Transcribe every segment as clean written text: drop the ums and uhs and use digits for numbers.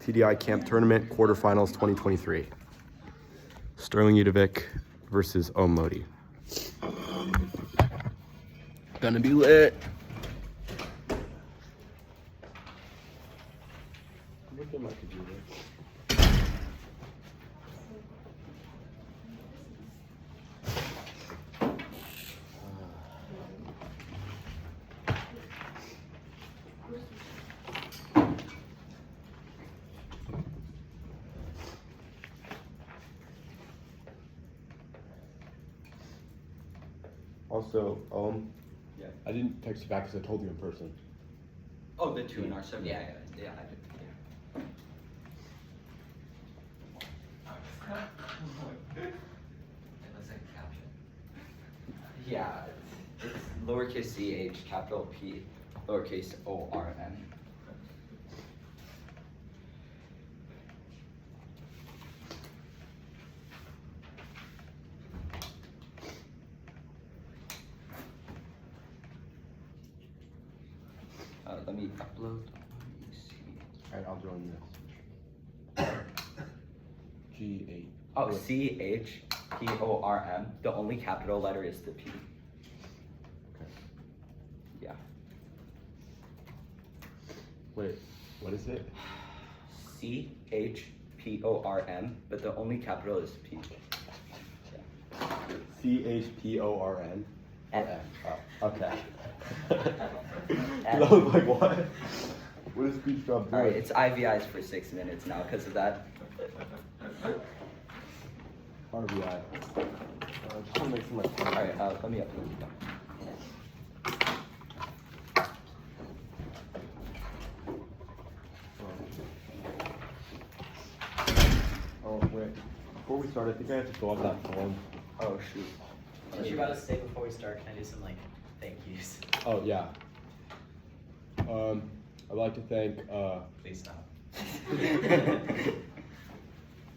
TDI Camp Tournament Quarterfinals 2023. Sterling Udovic versus Om Modi. Gonna be lit. Look at my computer. Also, yeah. I didn't text you back because I told you in person. Oh, the 2 in our 7. Yeah, I did. Yeah. It looks like a caption. Yeah, it's lowercase ch, capital P, lowercase ORN. Let me upload. Let me see. Alright, I'll join this. G8. Oh, CHPORM. The only capital letter is the P. Okay. Yeah. Wait, what is it? CHPORM, but the only capital is P. Yeah. CHPORN? N. Oh, okay. I was like, what? What is speech drop doing? Alright, it's IVIs for 6 minutes now because of that. RBI. Just want to make some like. Alright, let me upload it. Oh, wait. Before we start, I think I have to fill out that form. Oh, shoot. What you about to say before we start? Can I do some like thank yous? Oh, yeah. I'd like to thank Please stop.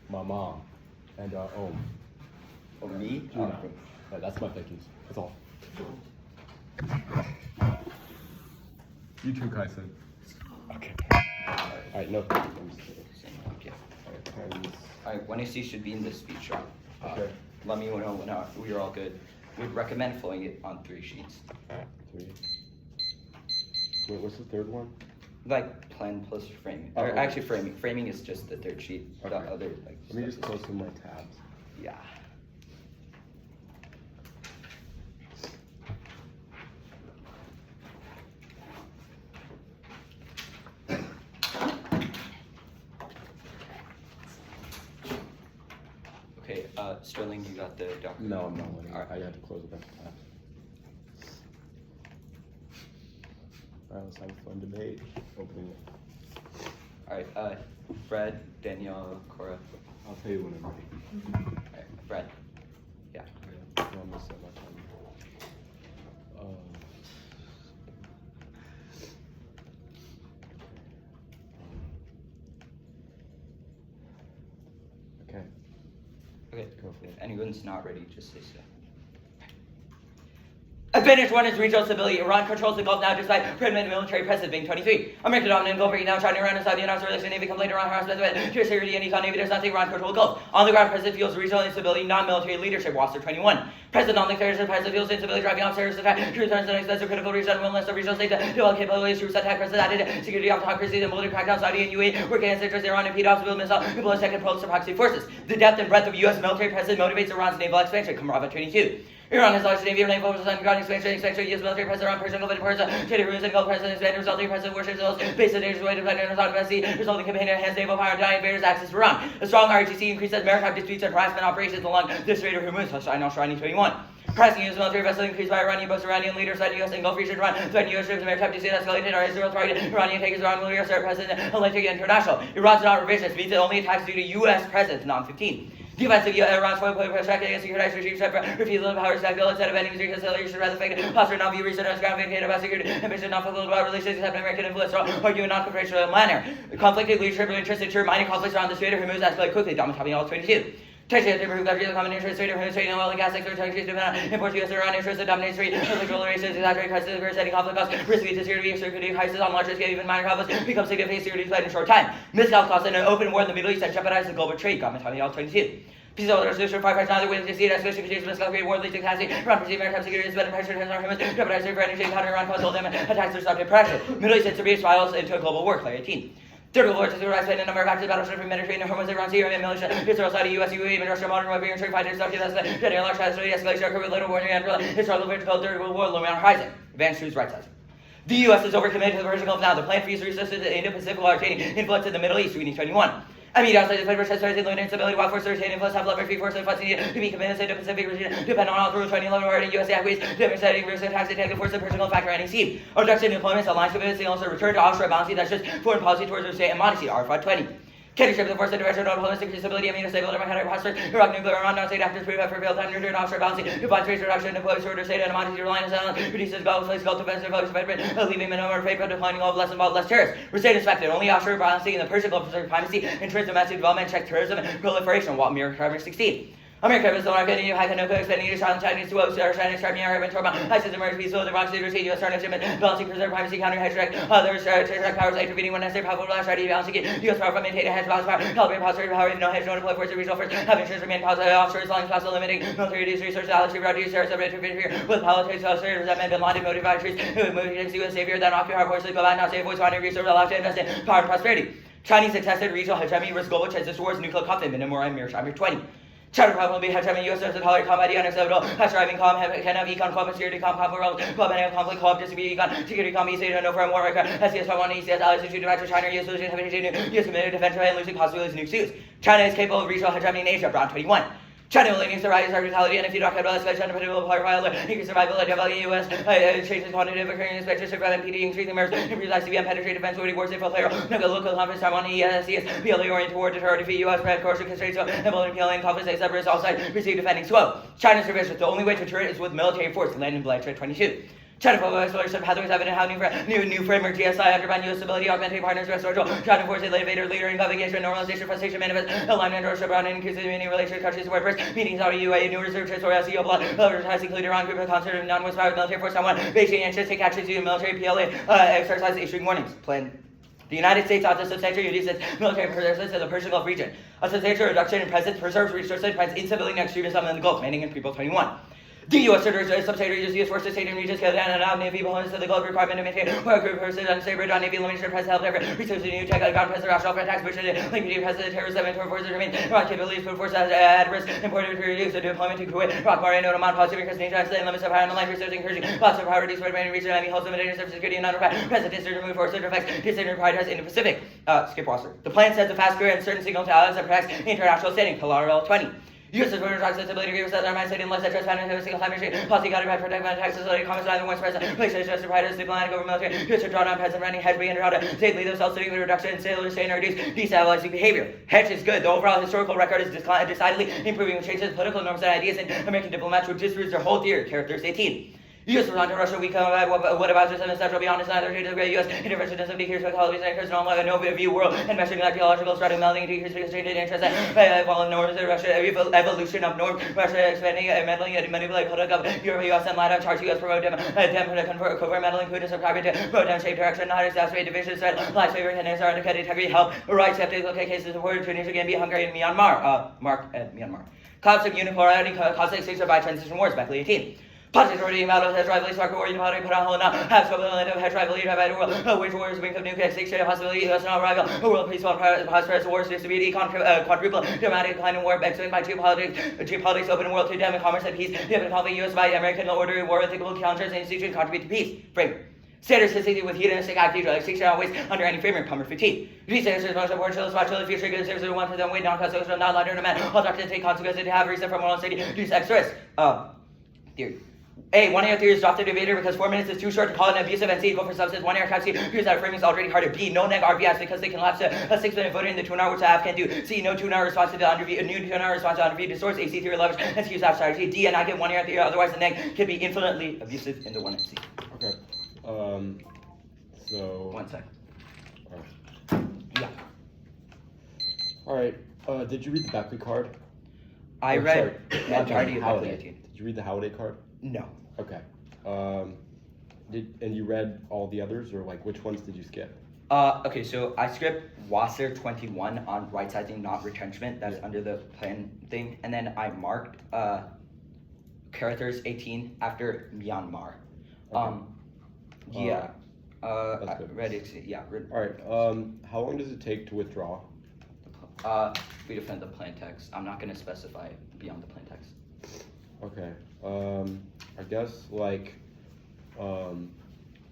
my mom and Om. Oh, me? Gina. Yeah, that's my thank yous. That's all. You too, Kaisen. Okay. Alright, no problems. Okay. Alright, when I see should be in the speech drop. Okay. Let me know when we're all good. We'd recommend filling it on 3 sheets. 3. Wait, what's the third one? Like plan plus framing. Oh, Or okay. actually framing. Framing is just the 3rd sheet. Okay. The other like Let me just stuff close is- some of my tabs. Yeah. Okay, Sterling, you got the document? No, I'm not letting. Alright. I had to close a bunch of tabs. Alright, let's have a fun debate. Opening it. Alright, Fred, Danielle, Cora. I'll tell you when I'm ready. Alright, Fred. Yeah. No, I'm gonna set my timer. Okay. Okay, Go for it. if anyone's not ready, just say so. Advantage 1 is regional stability. Iran controls the Gulf now despite permanent military presence being 23. American dominant Gulf region now China, Iran, and Saudi announced the Navy complained Iran harassment with security and econ Navy does not think Iran control the Gulf. On the ground, President feels regional instability, non-military leadership, Wasser 21. President non-declaration, President feels instability, driving off terrorist attack, true turns the next best of critical region, willingness of regional states to develop capabilities, troops attack, President added security autocracy, and military crackdown, Saudi and UAE, working against interests Iran and PDOS, build missile, ballistic and proxy forces. The depth and breadth of U.S. military presence motivates Iran's naval expansion, Kamarava 22. Iran has launched a Navy naval forces on ground expansion, U.S. military presence around Persian Gulf and Persia, Teddy and Gulf presence expanded, resulting presence warships based on dangerous way to fight in the South Sea, resulting campaign enhanced naval power, dying invaders access to Iran. A strong RTC increases maritime disputes and harassment operations along the Strait of Hormuz, China 21. Pressing U.S. military vessel increased by Iranian boats. Iranian leaders said U.S. and Gulf region Iran threatened U.S. ships and maritime dispute escalated. Our Israel targeted Iranian takers Iran will reassert presence Atlantic International. Iran's not revisionist means it only attacks due to U.S. presence, non-15. Defensive Iran's foreign policy pressure against securitized regime except for refusal of powers bill instead of ending reconciliation rather fake posture not view research as ground vindicated about security ambition not fulfilled about relations except American influence or argue in non-confrontational manner. Conflicted leadership of interest in minor conflicts around the Strait of Hormuz escalate quickly. Dominant all 22. Texas, the country of common interest, trade of oil and gas sector, countries depend on import U.S. Iran interest that dominates trade, political races, exaggerate prices, setting conflict costs, risky to security crisis on larger scale, even minor conflicts become significant security threat in a short time. Miscalculated costs in an open war in the Middle East and jeopardize the global trade. Government telling y'all 22. Peace of resolution, firefights neither willing to see it, escalation continues, miscalculated war, leads to capacity, Iran perceived maritime security, spending pressure, turns on humans, jeopardize their energy, counter Iran, cause all damage, attacks their subject pressure. Middle East and Syria spirals into a global war, Clay 18. Third World War to rise in a number of active battleships in Mediterranean, Hormuz, Iran, Syria, militia, Israel, Saudi, US, UAE, even Russia, modern warfare, and trade fighters, Turkey, Danielle Dosch, escalation, occurred with little warning, and Israel, called Third World War, looming on horizon. Advanced troops, right side. The U.S. is overcommitted to the Persian Gulf now. The plan for use resources in the Indo-Pacific while retaining influence in the Middle East, reading 21. I mean, outside the Federal Treasury, the instability, while forces retain influence, have leverage, free forces, funds needed to be committed to the Pacific region, depend on all through 2011 or in U.S. acquies, demonstrating risk attacks, attack, force, the Persian Gulf factor, any seed. Or reduction in deployments, alliance commitments, and also return to offshore balancing, that's just foreign policy towards the state and modesty, R5 20. Kennership, the force of direction, non holistic stability, amino stable, prosperous, Iraq nuclear, Iran, non-state actors, prevent for real time, return offshore balancing, defines race reduction, deploys order state animosity, reliance on, reduces Gulf, place Gulf defensive, focus veteran, leaving minimum or paper, declining all less involved, less terrorists. Restate inspected, only offshore balancing in the Persian Gulf preserve primacy, ensures domestic development, check terrorism, and proliferation, while mirror cover 16. America is the market, you have no expanding to China, Chinese to Ocean, China, Striking Arab, and Turban, ISIS emerge peaceful, the Rock City, U.S. Startup shipment, balancing preserve privacy, counter hedge track, others, track powers, intervening when necessary, powerful flash, ready, balancing U.S. power from maintain a hedge, balance power, calibrate prosperity, power, no hedge, no deploy force, regional force, have insurance remain positive, offshore, as long as possible, limiting military reduce resources, allocation, reduce terror, subject to interfere with politics, also resentment, bin Laden, motivated trees, who move against U.S. savior, then occupy our forces, go back, now save voice, finding resources, allowed to invest in power and prosperity. Chinese successful regional hegemony risk global chances towards nuclear conflict, minimum or mere 20. China probably had time in U.S. to tolerate combat, unacceptable, has driving com, can have econ, club, security com, world, club, and conflict, club, distribute econ, security com, east, no foreign war, SCS 1, ECS, allies, issue, to China, U.S. solution, U.S. committed defense, and losing possibilities, new suits. China is capable of regional hegemony in Asia, Brown 21. China will aim to rise our brutality and if you don't have well escalation political power increase survivability of the US changes quantitative occurring inspectors of and PD increasing members improves ICBM penetrate defense wars safe player no local conference time on ESCS PLA oriented toward deter defeat US red course constraints and building PLA and conflicts except outside receive defending swell. China's division the only way to deter it is with military force land in bloodshed 22. China for exploration pathways evident how new framework GSI undermine U.S. stability, augmenting partners, restoration, China force a leader in navigation, normalization, frustration, manifest, alignment, or brown and increasing meaning relations, countries where first meetings out of UAE, new reserve or SEO block, has included Iran group of concerted non-West power military force Taiwan, Beijing anxious take action to military PLA, exercise issuing warnings. Plan. The United States ought to substantially reduce its military presence in the Persian Gulf region. A substantial reduction in presence preserves resources, prevents instability and extremism in the Gulf, mainly in People 21. The U.S. subsidiaries use forces state and regions together and allow Navy opponents to the Gulf requirement to maintain a group person unstable on Navy limitation press help ever research the new tech ground press rational attacks which link to president terrorist event toward forces remain rock capabilities put forces at risk important to reduce the deployment to Kuwait rock bar and no amount positive because nature has limits of high life research encouraging lots of power reduce but remaining region enemy holds limited service security and non-repair president to remove forces effects decision prioritize in the Pacific. Skip Wasser. The plan sends a fast clear and certain signal to allies that protects international standing. Collateral 20. U.S. is voter talks ability to agree with that our state unless that transparent and single time machine policy guided by protecting taxes society comments either one's president places just providers diplomatic over military U.S. to draw down president running hedge being how to safely themselves sitting with reduction in sailors staying or reduce destabilizing behavior. Hedge is good. The overall historical record is decidedly improving with changes political norms and ideas and American diplomats which disproves their whole theory. Characters 18. U.S. response to Russia, we come about what about just an essential beyond is neither to the great U.S. intervention doesn't decrease qualities and interests in all no view world and measuring archaeological starting melding decrease because changing interest while norms of Russia evolution of norms Russia expanding meddling and manipulating political Europe U.S. and Latin charge U.S. promote them covert meddling Putin subscribing to program shape direction not exacerbate divisions that life favor and are indicated integrity help right skeptical cases of word Tunisia again be Hungary and Myanmar Mark and Myanmar. Concept unipolarity cause extinction by transition wars back 18. Politics already about has rivalry, soccer war, unipolarity, put on hold now, have spoken land of has rivalry, divide the world, wage wars, brink of nuclear extinction, possibility, U.S. not rival, world peaceful, prosperous wars, distribute, quadruple, dramatic decline in war, explained by geopolitics, open world to them, commerce and peace, given conflict, U.S. by American order, war, ethical challenges, and institutions contribute to peace. Framework. Standards associated with hedonistic activity like extinction always under any framework, Palmer 15. These standards are most important to the spot, future good serves one for them, weight, non-constitutional, not allowed to demand, all doctors take consequences to have reason for moral safety, reduce extra risk. Theory. A. 1 year theory is dropped the debater because 4 minutes is too short to call an abusive and C. Equal for substance. 1 year capacity appears that framing is already harder. B. No neg RBS because they can lapse to a 6-minute voter in the 2 hour which the app can do. C. No 2 hour response to the underview. New 2 hour response to underview distorts. A. C. Theory leverage and C. Use app strategy. D. And I get 1 year theory otherwise the neg can be infinitely abusive in the 1 and C. Okay. So. 1 second. Alright. Yeah. Alright. Did you read the Beckley card? I Oh, read sorry. the entirety of the Holiday. guillotine. Did you read the holiday card? No. Okay. And you read all the others, or like which ones did you skip? Okay, so I skipped Wasser 21 on right sizing, not retrenchment. That's Yeah. under the plan thing. And then I marked characters 18 after Myanmar. Okay. Yeah. That's I good. read it. Yeah. All right. How long does it take to withdraw? We defend the plain text. I'm not going to specify beyond the plain text. Okay. I guess like,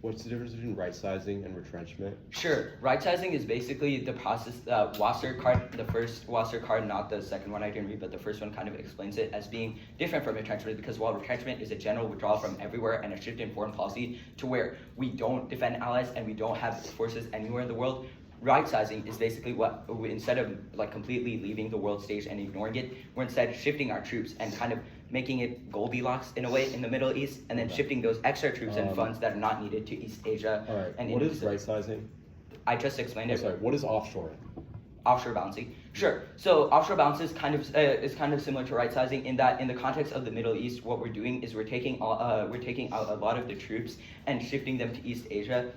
what's the difference between right sizing and retrenchment? Sure. Right sizing is basically the process. Wasser card, the first Wasser card, not the second one I didn't read, but the first one kind of explains it as being different from retrenchment, because while retrenchment is a general withdrawal from everywhere and a shift in foreign policy to where we don't defend allies and we don't have forces anywhere in the world, right sizing is basically what, instead of like completely leaving the world stage and ignoring it, we're instead shifting our troops and kind of making it Goldilocks in a way in the Middle East, and then shifting those extra troops and funds that are not needed to East Asia. All right. And What is Indo-Pacific. right sizing? I just explained it. Sorry. What is offshoring? Offshore balancing. Sure. So offshore balance is kind of similar to right sizing in that in the context of the Middle East, what we're doing is we're taking out a lot of the troops and shifting them to East Asia.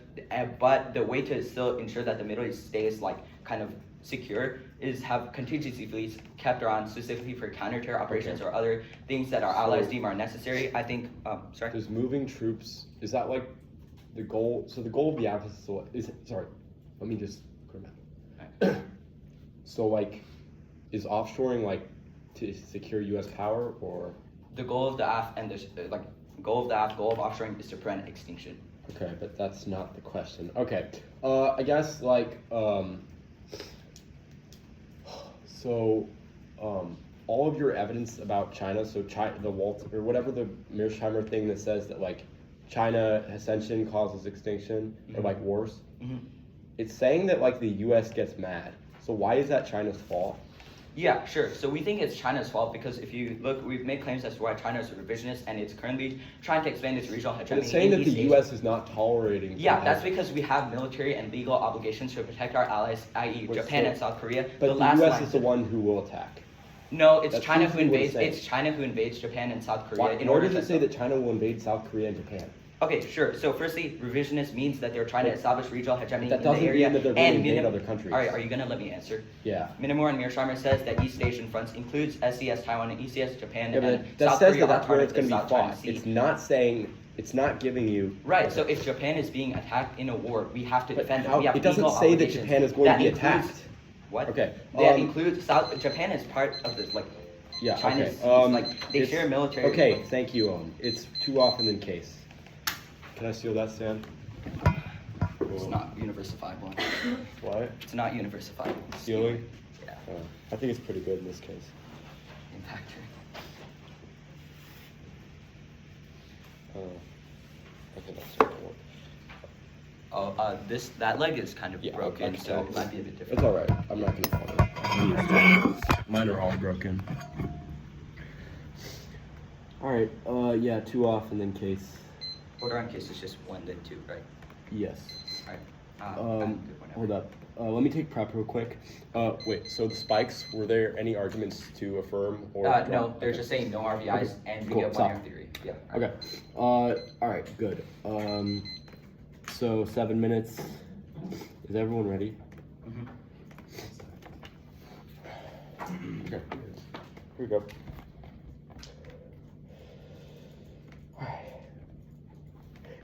But the way to still ensure that the Middle East stays like kind of secure is have contingency fleets kept around specifically for counter-terror operations or other things that our allies deem are necessary. I think. Sorry. Does moving troops, is that like the goal? So the goal of the AFIS is, sorry, let me just go back. So like, is offshoring like to secure U.S. power, or? The goal of the AF and the goal of offshoring is to prevent extinction. Okay, but that's not the question. Okay, I guess like all of your evidence about China, so the Walt or whatever the Mearsheimer thing that says that like China ascension causes extinction or like wars, it's saying that like the U.S. gets mad. So why is that China's fault? Yeah, sure. So we think it's China's fault because if you look, we've made claims as to why China is a revisionist, and it's currently trying to expand its regional hegemony. But it's saying that the East U.S. Asia. is not tolerating. Yeah, that's because we have military and legal obligations to protect our allies, i.e., Japan and South Korea. But the U.S. is the one who will attack. No, it's That's China who usually what invades. it's It's China who invades Japan and South Korea. Why, in where order does it to say that China will invade South Korea and Japan? Okay, sure. So firstly, revisionist means that they're trying to establish regional hegemony That in the doesn't area. mean that they're going to invade Minim- other countries. All right, are you going to let me answer? Yeah. Minamore and Mearsheimer says that East Asian fronts includes SCS Taiwan and ECS Japan Yeah, and but that South says Korea that that's are where part it's of going the to be South China fought. Sea. It's not saying, it's not giving you. Right, so if Japan is being attacked in a war, we have to But defend them. how- We have it doesn't legal say that obligations. Japan is going to be includes- attacked. What? Okay, That includes Japan is part of this, like, Yeah, China's, okay. like, they share military. Okay, thank you, Owen. It's too often than case. Can I steal that, Stan? It's not universifiable. What? It's not universifiable. Stealing? Yeah. I think it's pretty good in this case. Impact. Okay, that's not gonna work. Oh, that leg is kind of Yeah, broken, okay. so it might be a bit It's different. alright. I'm not gonna bother. Mine are all broken. Alright, yeah, too often than case. Order on case is just 1 then 2, right? Yes. Right. Hold up. Let me take prep real quick. Wait, so the spikes, were there any arguments to affirm or? No, they're just saying no RBIs Okay, and we cool, get stop. 1 year theory. Yeah. Okay. Alright, good. So 7 minutes. Is everyone ready? Okay. Here we go.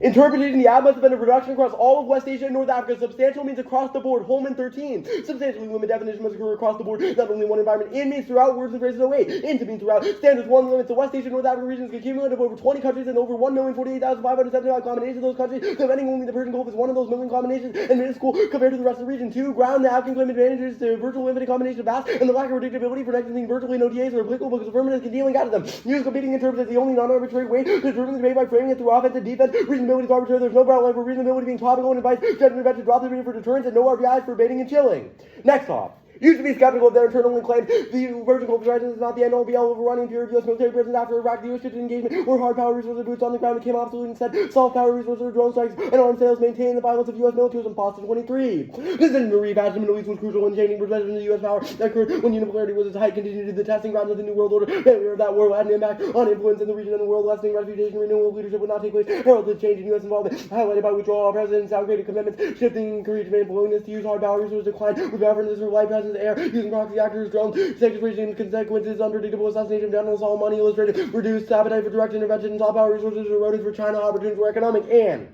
Interpreting the advent of a reduction across all of West Asia and North Africa. Substantial means across the board. Holman 13. Substantially limit definition must occur across the board. Not only one environment. In means throughout. Words and phrases away. In to mean throughout. Standards 1 limits. The West Asia and North Africa regions can accumulate of over 20 countries and over 1,048,575 combinations of those countries. Defending only the Persian Gulf is one of those million combinations and minuscule compared to the rest of the region. 2. Ground the African claim advantages to virtual limited combination of vast and the lack of predictability for connecting virtually no TAs are applicable because affirmatives can deal and guide them. Use competing in terms as the only non-arbitrary way to determine the debate by framing it through offense and defense. Reasonability is arbitrary. There's no for reasonability being topical and advice judgment about to drop the meter for deterrence and no RBIs for baiting and chilling. Next off. used to be skeptical of their internal claims. The Persian Gulf crisis is not the end-all be-all overrunning period of U.S. military presence after Iraq. The U.S. shifted engagement where hard power resources boots on the ground became obsolete. Instead, soft power resources, drone strikes, and arms sales maintained the violence of U.S. militarism. Pasta 23. This decision to repass the Middle East was crucial in changing perspective of the U.S. power that occurred when unipolarity was its height, continued the testing grounds of the New World Order. Failure of that war had an impact on influence in the region and the world. Lessening reputation, renewal of leadership would not take place. Heralded change in U.S. involvement, highlighted by withdrawal of presidents, outgraded commitments, shifting encouragement and willingness to use hard power resources decline with references for light presence air, using proxy actors, drones, sector regime consequences, unpredictable assassination of General Soleimani illustrated, reduced appetite for direct intervention, soft power resources eroded for China, opportunities for economic and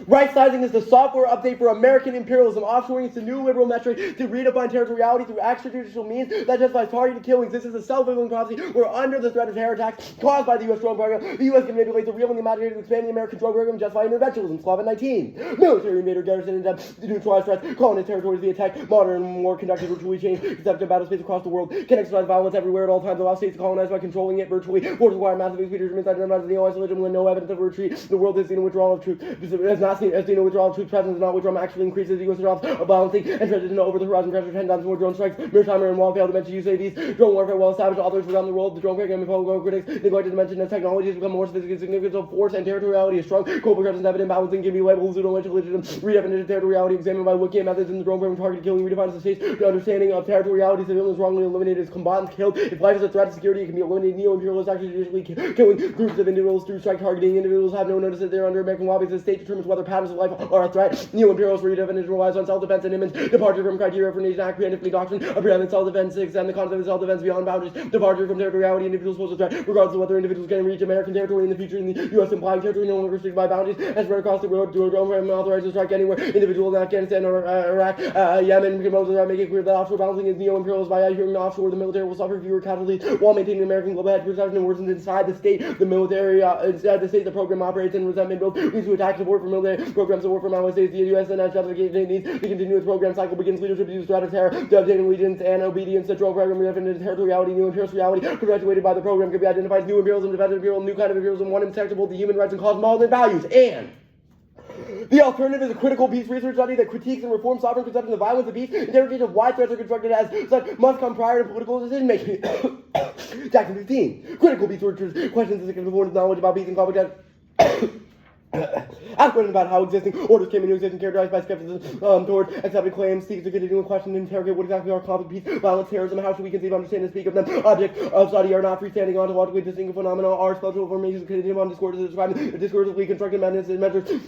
right-sizing is the software update for American imperialism. Offshoring is the new liberal metric to redefine territoriality through extrajudicial means that justifies targeted killings. This is a self-fulfilling prophecy where, under the threat of terror attacks caused by the U.S. drone program, the U.S. can manipulate the real and the imaginative, expanding the American drone program and justify interventionism. Slavic 19. Military invader garrison in depth to neutralize threats, colonist territories via tech, modern, more conducted, virtually changed, conceptive battle space across the world, can exercise violence everywhere at all times, allow states to colonize by controlling it virtually, force acquire massive expeditions from inside and outside the isolation when no evidence of a retreat. The world has seen a withdrawal of troops, has seen a withdrawal of troops presence, not withdrawal actually increases the U.S. drops of balancing and stretches into over the horizon pressure 10 times more drone strikes. Maritime and wall failed to mention USAVs. Drone warfare well established authors around the world. The drone program and fellow critics neglected to mention as technology has become more sophisticated, significance of force and territoriality is strong. Global presence evident balancing can be labeled pseudo-legitimism. Redefinition of territoriality examined by Wiki methods in the drone program targeted killing redefines the state's understanding of territoriality. Civilians wrongly eliminated as combatants killed. If life is a threat to security, it can be eliminated. Neo-imperialists actually judicially killing groups of individuals through strike targeting. Individuals have no notice that they're under American law because the state determines whether patterns of life are a threat. Neo-imperialist redefinition relies on self-defense and image. Departure from criteria for nation act preemptively doctrine of preeminent self-defense. Extend the concept of self-defense beyond boundaries. Departure from territoriality. Individuals pose a threat regardless of whether individuals can reach American territory in the future. In the U.S. implying territory no longer restricted by boundaries and spread across the road to a drone program authorized to strike anywhere. Individuals in Afghanistan or Iraq, Yemen can pose a threat, making it clear that offshore balancing is neo-imperialist. By adhering to offshore, the military will suffer fewer casualties while maintaining American global head perception and worsens inside the state. The military, inside the state, the program operates in resentment built leads to attack support for military programs support from allied states. The U.S. and justification needs to continue its program cycle begins leadership to use threat of terror, to obtain allegiance and obedience. The drone program redefinition territoriality, new imperialist reality perpetuated by the program can be identified as new imperialism, defensive imperialism, new kind of imperialism, one inseparable to human rights and cosmopolitan values. And the alternative is a critical peace research study that critiques and reforms sovereign conception of violence and peace. Interpretation of why threats are constructed as such must come prior to political decision making. Jackson 15. Critical peace researchers questions the importance of knowledge about peace and conflict. Ask questions about how existing orders came into existence, characterized by skepticism toward accepted claims, seeks to continue a question and interrogate what exactly are conflict, peace, violence, terrorism, how should we conceive, understand, and speak of them. Object of study are not freestanding ontologically distinct phenomena, are special formations contingent on discourses describing discursively constructed measures,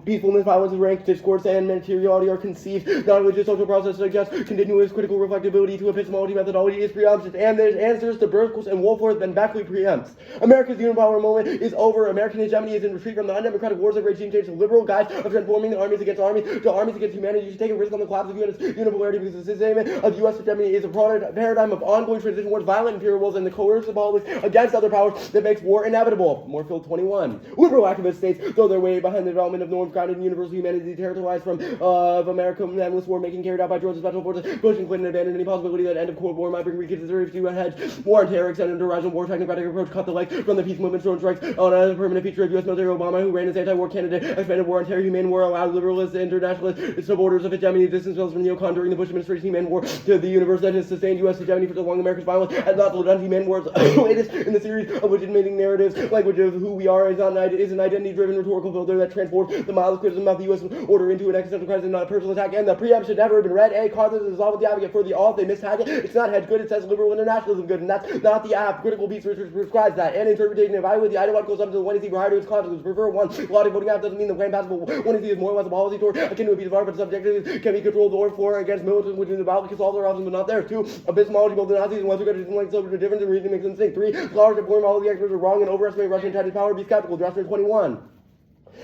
peacefulness, violence, rank, discourse, and materiality are conceived. Knowledge social process suggests continuous critical reflectivity to epistemology methodology is preemptive, and there's answers to Berkowitz and Woolforth and Beckley preempts. America's unipower moment is over. American hegemony is in retreat from the undemocratic wars of regime change to liberal guides of transforming the armies against armies to armies against humanity. You should take a risk on the collapse of unipolarity because the system of U.S. hegemony is a paradigm of ongoing transition towards violent imperialism and the coercive politics against other powers that makes war inevitable. Moorfield 21. Liberal activist states throw their weight behind the development of norms grounded in universal humanity, territorialized from of American endless war making carried out by Georgia's special forces. Bush and Clinton abandoned any possibility that end of Cold War might bring reconsideration to a hedge. War on terror extended horizon war technocratic approach cut the legs from the peace movement drone strikes on a permanent feature of U.S. military. Obama, who ran as anti-war candidate, expanded war on terror, humane war, allowed liberalists, internationalists, supporters of hegemony to distance themselves from neocon during the Bush administration. Humane war to the universe that has sustained U.S. hegemony for so long. America's violence has not done humane wars latest in the series of legitimating narratives. Language of who we are is an identity-driven rhetorical filter that transforms the mildest criticism of the U.S. order into an existential crisis and not a personal attack. And the preamp should never have been read. A. Causes is all with the advocate for the all. They mistag it. It's not hedge good. It says liberal internationalism good, and that's not the app. Critical peace research prescribes that. And interpretation evaluate the item goes up to the one is prior to its consequences. Prefer one. Logic voting out doesn't mean the claim passable. One is more or less a policy toward akin to a piece of art, but subjectively can be controlled or for against militant, which is about because all their options but not there. 2. Epistemology both the Nazis and Western countries like so the difference in reason makes them think. 3. Scholars that blame all of the experts are wrong and overestimate Russian Chinese power. Be skeptical. Dresser 21.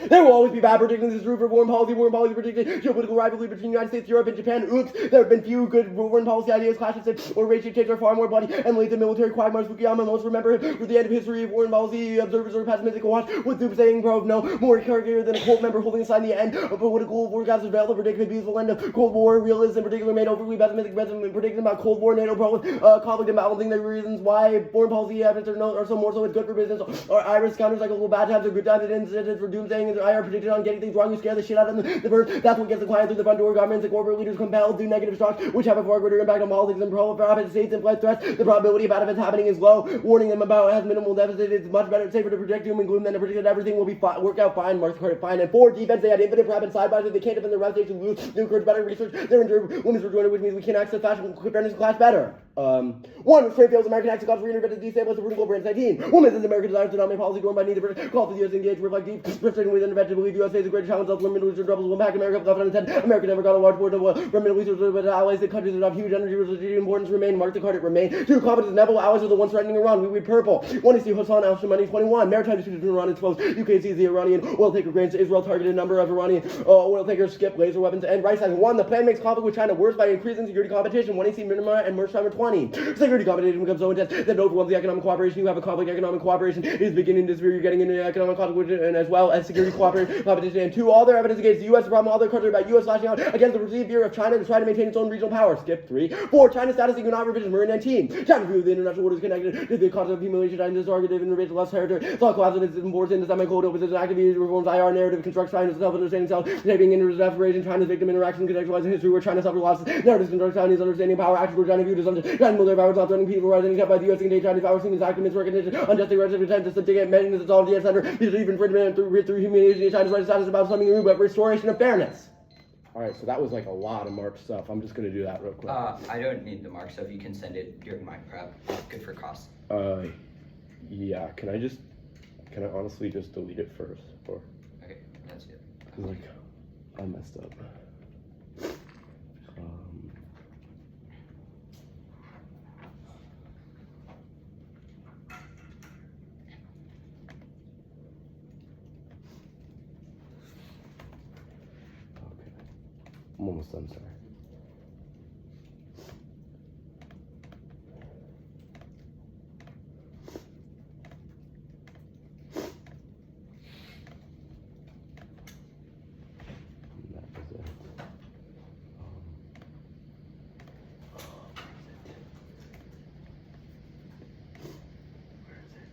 There will always be bad predictions. This is true for foreign policy predicting geopolitical rivalry between the United States, Europe, and Japan. Oops, there have been few good foreign policy ideas. Clashes or racial change are far more bloody and lead to military quagmires. Fukuyama most remember him for the end of history of foreign policy. Observers are pessimistic. Watch with doomsaying probe no more character than a cult member holding aside the end of political forecasts failed to predict the peaceful end of Cold War. Realists in particular made overly pessimistic predictions about Cold War, NATO problem, conflict, and balancing the reasons why foreign policy habits are so more so it's good for business or iris countercyclical bad times or good times and incentives for doomsaying saying is IR predicted on getting things wrong. You scare the shit out of them. The first, that's what gets the client through the front door. Governments and corporate leaders compelled do negative talk, which have a far greater impact on politics and profit states and flight threats. The probability of bad events happening is low. Warning them about has minimal deficit. It's much better, safer to predict doom and gloom than to predict that everything will be work out fine. Marks credit fine. And 4, defense. They had infinite prep and side by side. They can't defend their reputation. Lose. They encourage better research. They're injured. Women's rejoinder, which means we can access fashion, fairness, and class better. 1. Restraint fails. American access costs reinvented to destabilize the vertical branch 19. Women's is American desire to dominate policy drawn by neither British. Call for the U.S. to engage, reflect deep, frustrating with intervention. To believe U.S. faces a great challenge. Self Middle Eastern troubles will impact America. Left unintended. America never got a large board of from Middle Eastern but allies. The countries that have huge energy strategic importance remain. Mark the card. It remain. 2. Confidence. Neville allies are the ones threatening Iran. We read purple. 1 is Hassan al-Shamani. 21. Maritime disputes between Iran exposed. UK sees the Iranian oil taker grains to Israel. Targeted number of Iranian oil takers. Skip laser weapons and right side. 1. The plan makes conflict with China worse by increasing security competition. 1 AC minima and merge timer 20. Security competition becomes so intense that it overwhelms the economic cooperation. You have a conflict. Economic cooperation is beginning to severe. You're getting into economic conflict and as well as security cooperation competition. And 2. All their evidence against the U.S. The problem other countries about U.S. lashing out against the perceived fear of China to try to maintain its own regional power. Skip 3. 4. China's status economic revision. Marine 19. China's view of the international orders connected to the cause of humiliation. China's targeted in the less territory. Thought class of its enforced in Islamic code opposition activities reforms. IR narrative constructs China's self-understanding self shaping interest aspiration. China's victim interaction contextualizing history where China suffered losses. Narratives construct Chinese understanding power. Action where China viewed as China military power is not threatening people rising kept by the U.S. and Chinese power seen as activists recognition unjustly registered attempt to subjugate men as all the center. These are even infringement through humiliation. China's right status about something new but restoration of fairness. All right, so that was like a lot of Mark stuff. I'm just gonna do that real quick. I don't need the Mark stuff. You can send it during my prep. Good for cost. Yeah. Can I honestly just delete it first, or? Okay, that's it. Like, I messed up. I'm almost done, sorry. That was it. Where is it?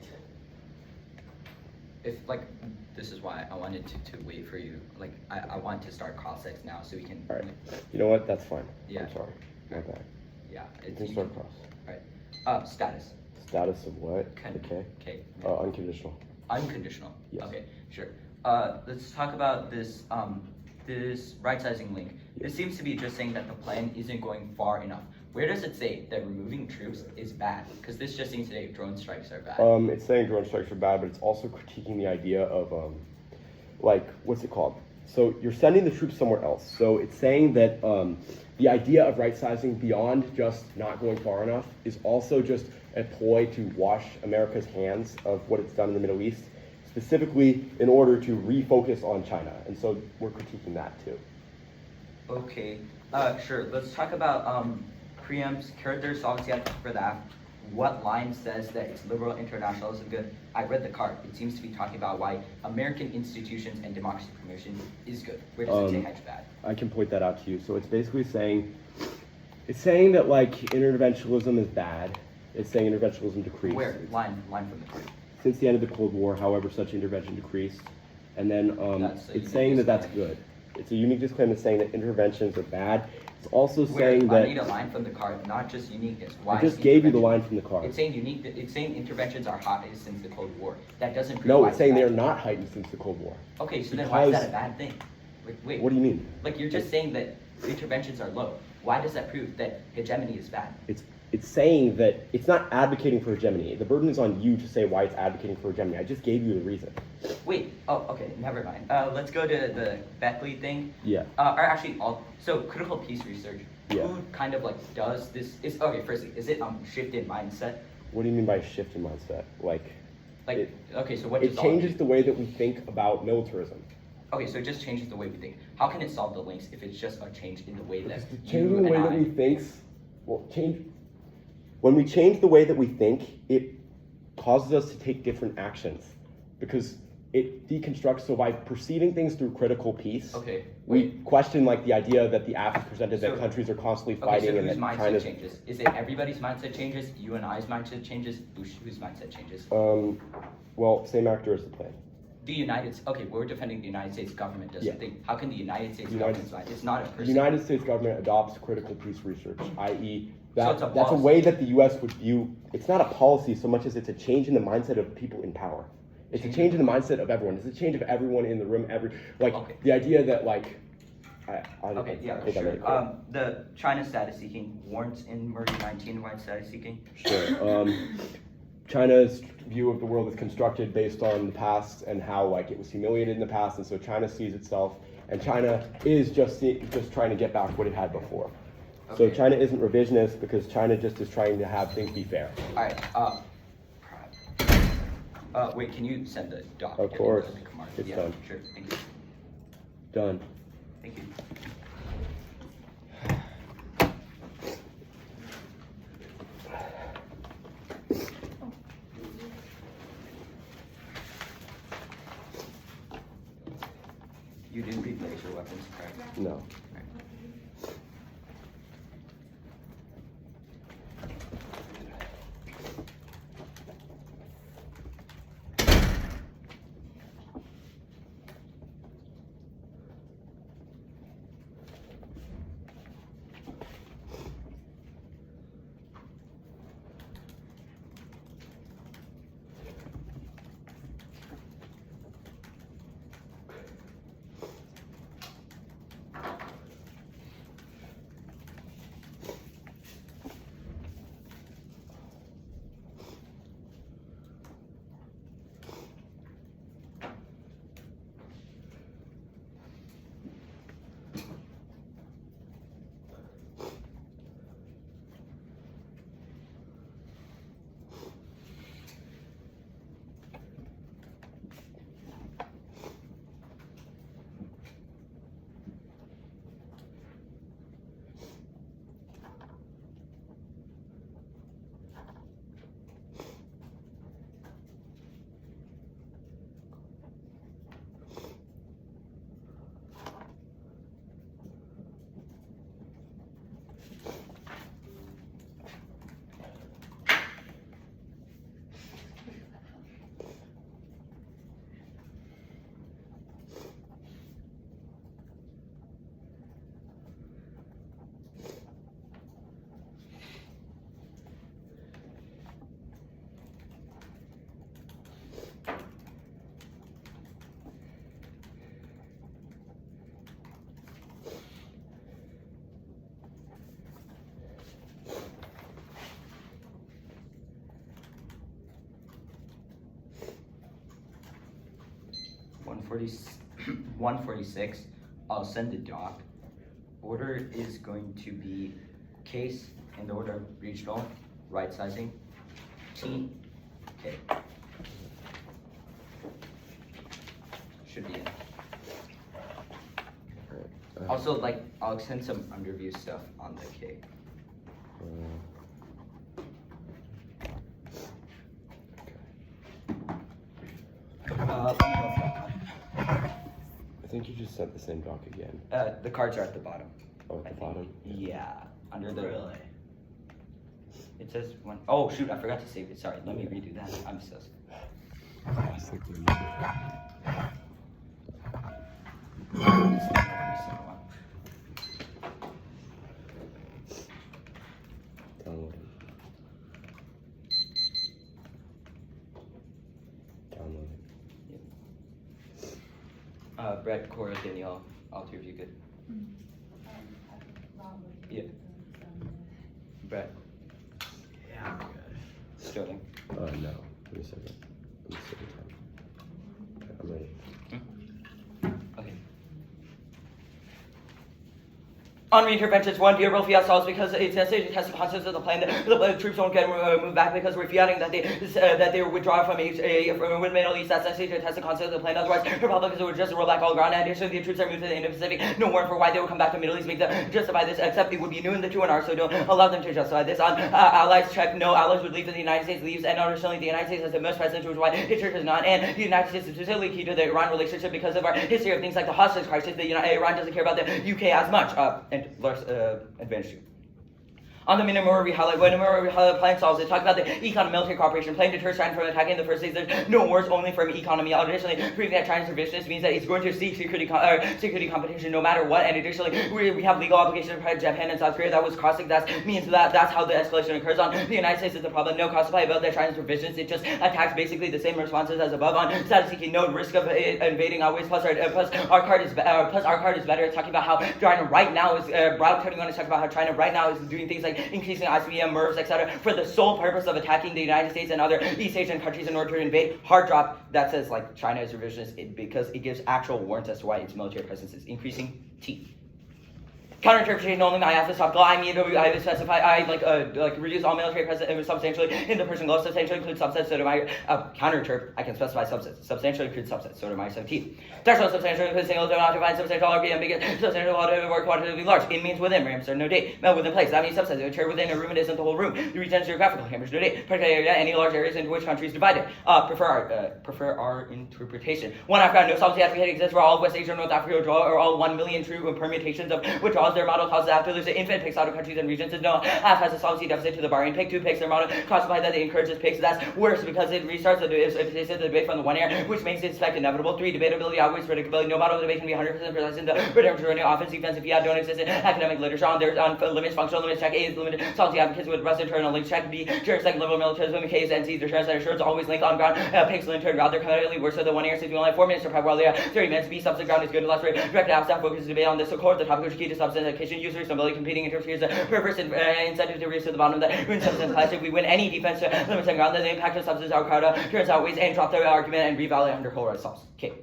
If like this is why I wanted to wait for you. Like I want to start cross sex now so we can. All right. You know what? That's fine. Yeah. I'm sorry. My bad. Yeah. You can start cross. All right. Status. Status of what? The K? K. Unconditional. Unconditional. Yes. Okay. Sure. Let's talk about this. This right-sizing link. This seems to be just saying that the plan isn't going far enough. Where does it say that removing troops is bad? Because this just seems to say drone strikes are bad. It's saying drone strikes are bad, but it's also critiquing the idea of, like, what's it called? So you're sending the troops somewhere else. So it's saying that the idea of right-sizing beyond just not going far enough is also just a ploy to wash America's hands of what it's done in the Middle East, specifically in order to refocus on China. And so we're critiquing that too. Okay, sure. Let's talk about CRYAN's character solvency for that. What line says that it's liberal internationalism good? I read the card. It seems to be talking about why American institutions and democracy promotion is good. Where does it say hedge bad? I can point that out to you. So it's basically saying, that like interventionism is bad. It's saying interventionism decreased. Where? Line from the card. Since the end of the Cold War, however, such intervention decreased. And then it's saying that that's good. It's a unique disclaimer saying that interventions are bad. It's also saying that... I need a line from the card, not just uniqueness. Why I just gave you the line from the card. It's saying unique. It's saying interventions are heightened since the Cold War. That doesn't prove No, why it's saying bad. they're not heightened since the Cold War. Okay, so then why is that a bad thing? Like, wait. What do you mean? Like, you're just saying that interventions are low. Why does that prove that hegemony is bad? It's saying that it's not advocating for hegemony. The burden is on you to say why it's advocating for hegemony. I just gave you the reason. Wait. Oh, okay. Never mind. Let's go to the Beckley thing. Yeah. Or actually, so critical peace research. Yeah. Who kind of like does this? Okay. Firstly, is it shift in mindset? What do you mean by shift in mindset? Okay. So what? It changes the way that we think about militarism. Okay, so it just changes the way we think. How can it solve the links if it's just a change in the way that Changing the way that we think, when we change the way that we think, it causes us to take different actions because it deconstructs. So by perceiving things through critical peace, we question like the idea that the app is presented that countries are constantly fighting and that China changes. Is it everybody's mindset changes? You and I's mindset changes? Whose mindset changes? Well, same actor as the plan. Okay, we're defending the United States government does Yeah. something. How can the United States United- government decide? It's not a The person. United States government adopts critical peace research, i.e., So it's a that's a policy. way that the U.S. would view. It's not a policy so much as it's a change in the mindset of people in power. It's a change in the mindset of everyone. It's a change of everyone in the room. Okay. The idea that like. Okay, yeah, I think I made it sure. clear. The China status seeking warrants in Murray 19 why status seeking? Sure. China's view of the world is constructed based on the past and how like it was humiliated in the past, and so China sees itself, and China is just trying to get back what it had before. So Okay. China isn't revisionist because China just is trying to have things be fair. All right. Wait, can you send the doc? Of course. It's Yeah, done. sure. Thank you. Done. Thank you. You didn't read laser weapons, correct? No. Right. .40 146, I'll send the doc. Order is going to be case in the order of regional, right sizing, T, K. Should be it. Also, like, I'll send some underview stuff on the K. I think you just sent the same doc again. The cards are at the bottom. Oh, at the bottom? Yeah, under the. Really? It says one. Oh shoot! I forgot to save it. Sorry. Let me redo that. I'm so Downloading. Downloading. Brett, Cora, Danielle, all three of you good? Yeah. Brett, Yeah, I'm good. Sterling. No. Give me a second. Let me see the time. Okay, I'm ready. Okay. On reinterventions, one Bureau fiat stalls because it's necessary to test the concepts of the plan that the troops won't get moved back because we're fiating that they withdraw from the Middle East. That's necessary to test the concepts of the plan. Otherwise, Republicans would just roll back all ground. And additionally, the troops are moved to the Indo-Pacific. No warrant for why they would come back to the Middle East. Make them justify this, except it would be new in the 2NR, so don't allow them to justify this. On allies check, no allies would leave if the United States leaves, and additionally, the United States has the most presence, which is why the church is not. And the United States is specifically key to the Iran relationship because of our history of things like the hostage crisis. Iran doesn't care about the UK as much. And Lars, advantage you. On the minimum, we highlight plan solves it. Talk about the economic military cooperation, plan deters China from attacking in the first place. There's no wars, only from economy. Additionally, proving that China's revisionist means that it's going to seek security competition no matter what. And additionally, we have legal obligations to protect Japan and South Korea. That was crossing. That means that's how the escalation occurs. On the United States is the problem. No cost supply about that China's revisions. It just attacks basically the same responses as above. On status seeking, no risk of invading always. Plus our card is better. It's talking about how China right now is Brown 21 is talking about how China right now is doing things like increasing ICBM, MIRVs, etc. for the sole purpose of attacking the United States and other East Asian countries in order to invade. Hard drop that says like China is revisionist because it gives actual warrants as to why its military presence is increasing. T. Counterinterpretation only. I have to stop. I would specify. Reduce all military presence substantially in the Persian Gulf. Substantially include subsets. So to my counterinterpret, I can specify subsets. Substantially include subsets. So to my 17. Threshold substantially includes single. Do not define substantial RPM big. Substantial or quantitatively large. It means within. Rams are no date. Melt within place. That means subsets. If a chair within a room, it isn't the whole room. The region is geographical. Hammers no date. Particular area. Any large areas into which countries divided. Prefer our interpretation. One Africa. No solvency advocate exists for all of West Asia, North Africa withdrawal, or all 1 million true permutations of withdrawals. Their model causes after lose the infinite picks out of countries and regions. And no half has a solvency deficit to the barring. Pick 2 picks. Their model classify that it encourages picks. That's worse because it restarts the debate from the one air, which makes it expect inevitable. 3 debatability outweighs predictability. No model of debate can be 100% precise in the predetermined offense, defense, if you don't exist in academic literature. On limits, functional limits. Check A is limited. Solvency advocates with rest internal links. Check B. Jurors like Liberal Militarism K is NCs. Their shares that assurance always link on ground. Picks limited route. They're competitively worse than the one air. So if you only have 4 minutes to prep while they have 30 minutes. B substance ground is good. Last rate. Direct abstract focus debate on this. So core the topic which key to substance education. User stability competing interferes the purpose and incentive to race to the bottom of that ruin substance class. If we win any defense limits on ground, then the impact of substance our crowd turns outweighs and drop the argument and revalidate under polarized solves. Okay.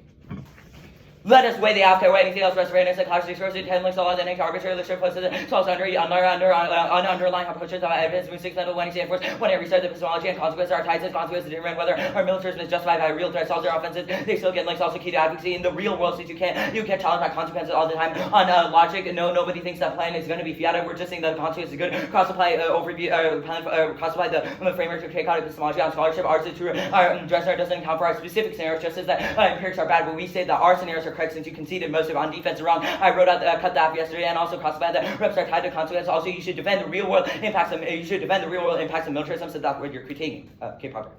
Let us weigh the after way anything else rest randomness and classic sources 10 links all then arbitrary list places solves underlying approaches of evidence with 6 mental when you say force when every side the epistemology and consequences are tied to consequences to determine whether our militarism is justified by real threats solves their offenses. They still get links also key to advocacy in the real world since you can't challenge by consequences all the time on logic. Nobody thinks that plan is going to be fiat. We're just saying that the consequence is good. Cross apply overview cross apply the framework to take out epistemology on scholarship. Ours is true. Our Dressner doesn't account for our specific scenarios just as that empirics are bad, but we say that our scenarios are correct since you conceded most of on defense wrong. I wrote out cut that yesterday and also classified that reps are tied to consequences. Also, you should defend the real world impacts of militarism. So that's what you're critiquing. K-proper.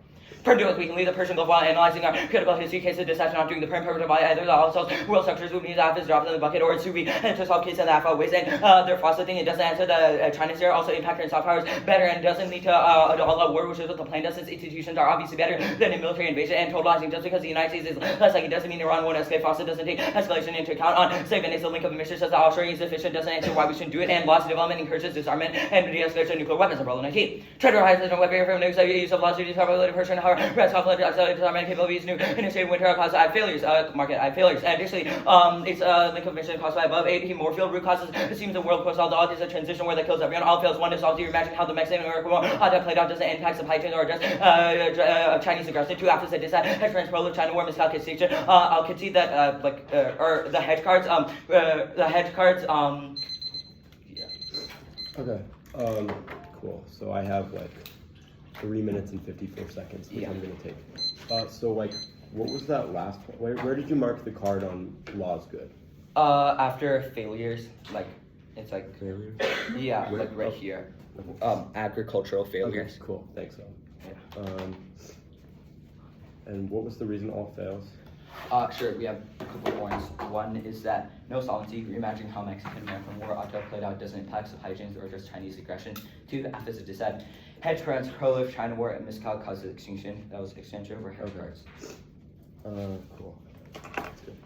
Purdue, we can leave the Persian Gulf while analyzing our critical history cases, deception, not doing the permanent by either the also world structures would mean that is dropped in the bucket or Subi and to solve case in the alpha ways. And their fossil thing, it doesn't answer the China scenario, also impact and soft powers better and doesn't lead to all-out war, which is what the plan does since institutions are obviously better than a military invasion and totalizing. Just because the United States is less like it doesn't mean Iran won't escape. Fossil doesn't take escalation into account on say Venice, the link of emissions says the offshoring is efficient, doesn't answer why we shouldn't do it, and loss of development encourages disarmament and de-escalation of nuclear weapons. Umbrella 19. Try to rise the weapon from nuclear use of loss, reduce probability of Persian, however, rest conflict, disarmament capabilities, new initiative winter cause add failures, market add failures. And additionally, it's a link of mission caused by above 8 hemorphial root causes. It seems the world post all dog is a transition where that kills everyone. All fails. One is all. Do you imagine how the Mexican American war that played out doesn't impact supply chains or just Chinese aggression? 2 after said this hedge funds pro China war miscalculation. I'll concede that or the hedge cards yeah. Okay. Cool. So I have like 3 minutes and 54 seconds, which I'm going to take. So like, what was that last one? Where did you mark the card on law's good? After failures, like, it's like, Failures? yeah, Where? like right here. Agricultural failures. Okay, cool. Thanks, Al. Yeah. And what was the reason all fails? Sure, we have a couple points. One is that no solvency, reimagining how Mexican-American war ought to have played out doesn't impact supply chains or just Chinese aggression. 2, the emphasis is that hedge cards, prolife, China war, and miscal causes extinction. That was exchange over hedge cards. Cool. That's good.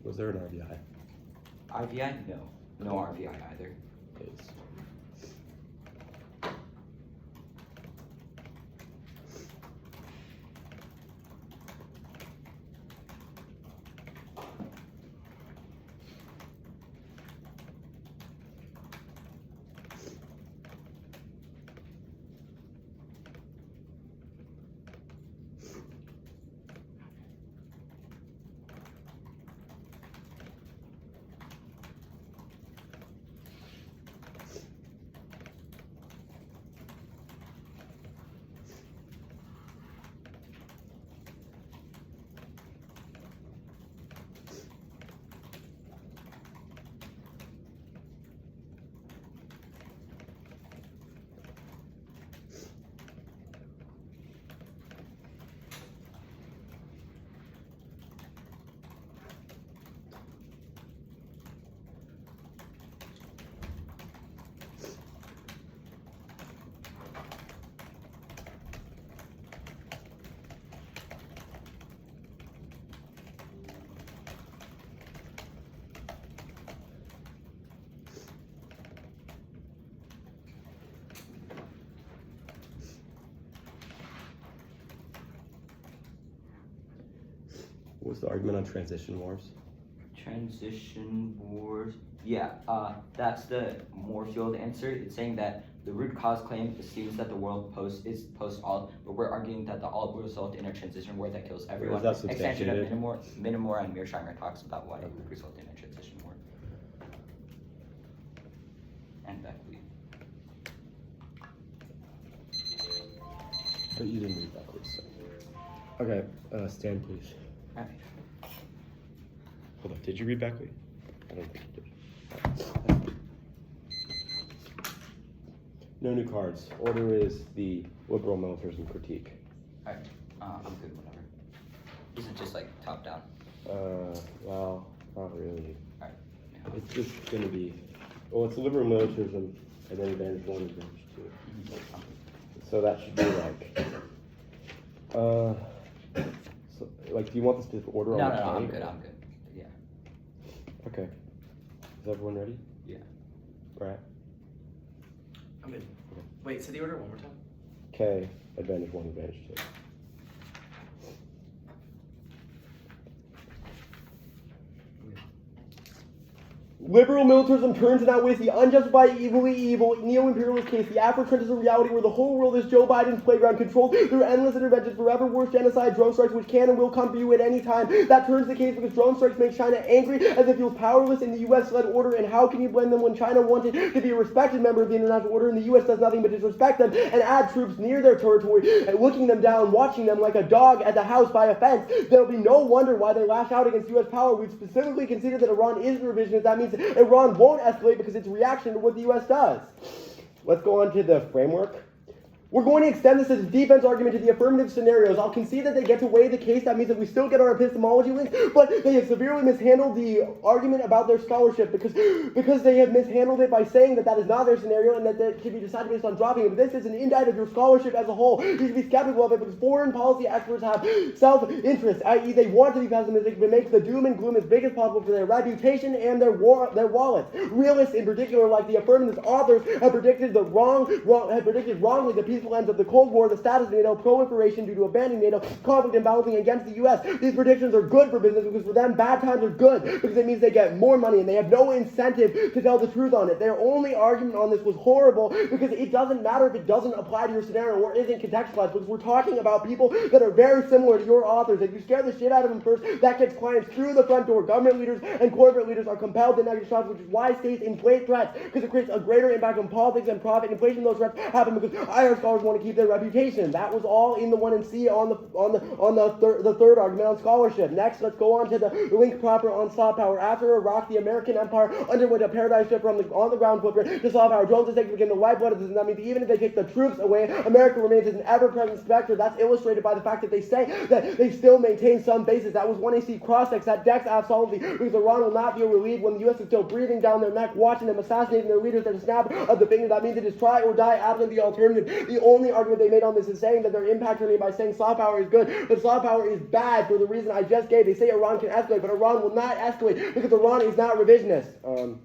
Was there an RVI? IVI? No. No RVI either. Yes. What was the argument on transition wars? Transition wars. Yeah, that's the more field answer. It's saying that the root cause claim assumes that the world is post-all, but we're arguing that the all will result in a transition war that kills everyone. Is that Extension of substantiated? Minimore and Mearsheimer talks about why it would result in a transition war. And Beckley. But you didn't read backwards. So. Okay, stand please. Right. Hold on, did you read Beckley? I don't think you did. No new cards. Order is the liberal militarism critique. Alright, I'm good, whatever. This is just like top down. Well, not really. Alright. Yeah. It's just gonna be, well, it's liberal militarism and then advantage 1, advantage 2. Mm-hmm. So that should be like, so, like, do you want the specific order No, on no, the no, I'm K? good, I'm good. Yeah. Okay. Is everyone ready? Yeah. Right. I'm good. Okay. Wait, say the order one more time. K, advantage 1, advantage 2. Liberal militarism turns and outweighs the unjustified, evilly evil neo-imperialist case. The Afro-trend is a reality where the whole world is Joe Biden's playground, controlled through endless interventions, forever worse genocide, drone strikes, which can and will come for you at any time. That turns the case because drone strikes make China angry as it feels powerless in the U.S.-led order. And how can you blame them when China wanted to be a respected member of the international order and the U.S. does nothing but disrespect them and add troops near their territory, and looking them down, watching them like a dog at the house by a fence? There'll be no wonder why they lash out against U.S. power. We've specifically conceded that Iran is a revisionist. That means Iran won't escalate because it's a reaction to what the U.S. does. Let's go on to the framework. We're going to extend this as a defense argument to the affirmative scenarios. I'll concede that they get to weigh the case. That means that we still get our epistemology links, but they have severely mishandled the argument about their scholarship because they have mishandled it by saying that that is not their scenario and that that should be decided based on dropping it. But this is an indict of your scholarship as a whole. You should be skeptical of it because foreign policy experts have self-interest, i.e. they want to be pessimistic but make the doom and gloom as big as possible for their reputation and their wallets. Realists in particular, like the affirmative authors, have predicted wrongly the peaceful ends of the Cold War, the status of NATO, proliferation due to abandoning NATO, conflict and balancing against the U.S. These predictions are good for business because for them bad times are good because it means they get more money and they have no incentive to tell the truth on it. Their only argument on this was horrible because it doesn't matter if it doesn't apply to your scenario or isn't contextualized, because we're talking about people that are very similar to your authors. If you scare the shit out of them first, that gets clients through the front door. Government leaders and corporate leaders are compelled to negative shots, which is why states inflate threats, because it creates a greater impact on politics and profit. Inflation of those threats happen because IR scholars want to keep their reputation. That was all in the 1 and C on the third argument on scholarship. Next, let's go on to the link proper on soft power. After Iraq, the American empire underwent a paradigm shift from the on-the-ground footprint to soft power. Drones and became the lifeblood of this, and that means even if they take the troops away, America remains as an ever-present specter. That's illustrated by the fact that they say that they still maintain some bases. That was 1AC cross-sex. That decks absolutely because Iran will not feel relieved when the U.S. is still breathing down their neck, watching them assassinating their leaders at a snap of the finger. That means it is try or die, absent the alternative. The The only argument they made on this is saying that they're impacting it by saying soft power is good, but soft power is bad for the reason I just gave. They say Iran can escalate, but Iran will not escalate because Iran is not revisionist.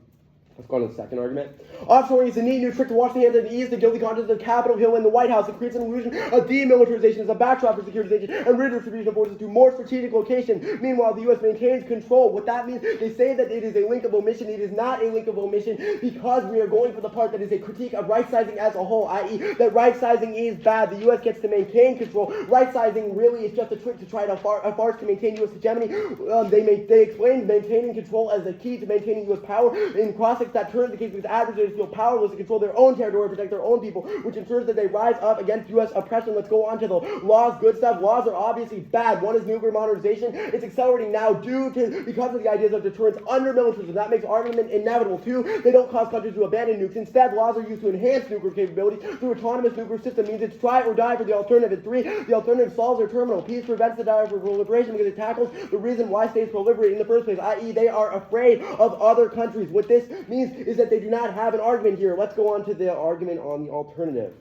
Let's go on to the second argument. Offshoring is a neat new trick to wash the hands of the ease the guilty conscience of Capitol Hill and the White House. It creates an illusion of demilitarization as a backdrop for securitization and redistribution of forces to more strategic locations. Meanwhile, the U.S. maintains control. What that means, they say that it is a link of omission. It is not a link of omission because we are going for the part that is a critique of right-sizing as a whole, i.e. that right-sizing is bad. The U.S. gets to maintain control. Right-sizing really is just a trick to try to a farce to maintain U.S. hegemony. They explain maintaining control as the key to maintaining U.S. power. In cross that turns the case because adversaries feel powerless to control their own territory and protect their own people, which ensures that they rise up against U.S. oppression. Let's go on to the laws. Good stuff. Laws are obviously bad. One is nuclear modernization. It's accelerating now because of the ideas of deterrence under militarism. That makes armament inevitable. Two, they don't cause countries to abandon nukes. Instead, laws are used to enhance nuclear capability through autonomous nuclear system. Means it's try or die for the alternative. And three, the alternative solves their terminal. Peace prevents the desire for proliferation because it tackles the reason why states proliferate in the first place, i.e. they are afraid of other countries. What this means is that they do not have an argument here. Let's go on to the argument on the alternative.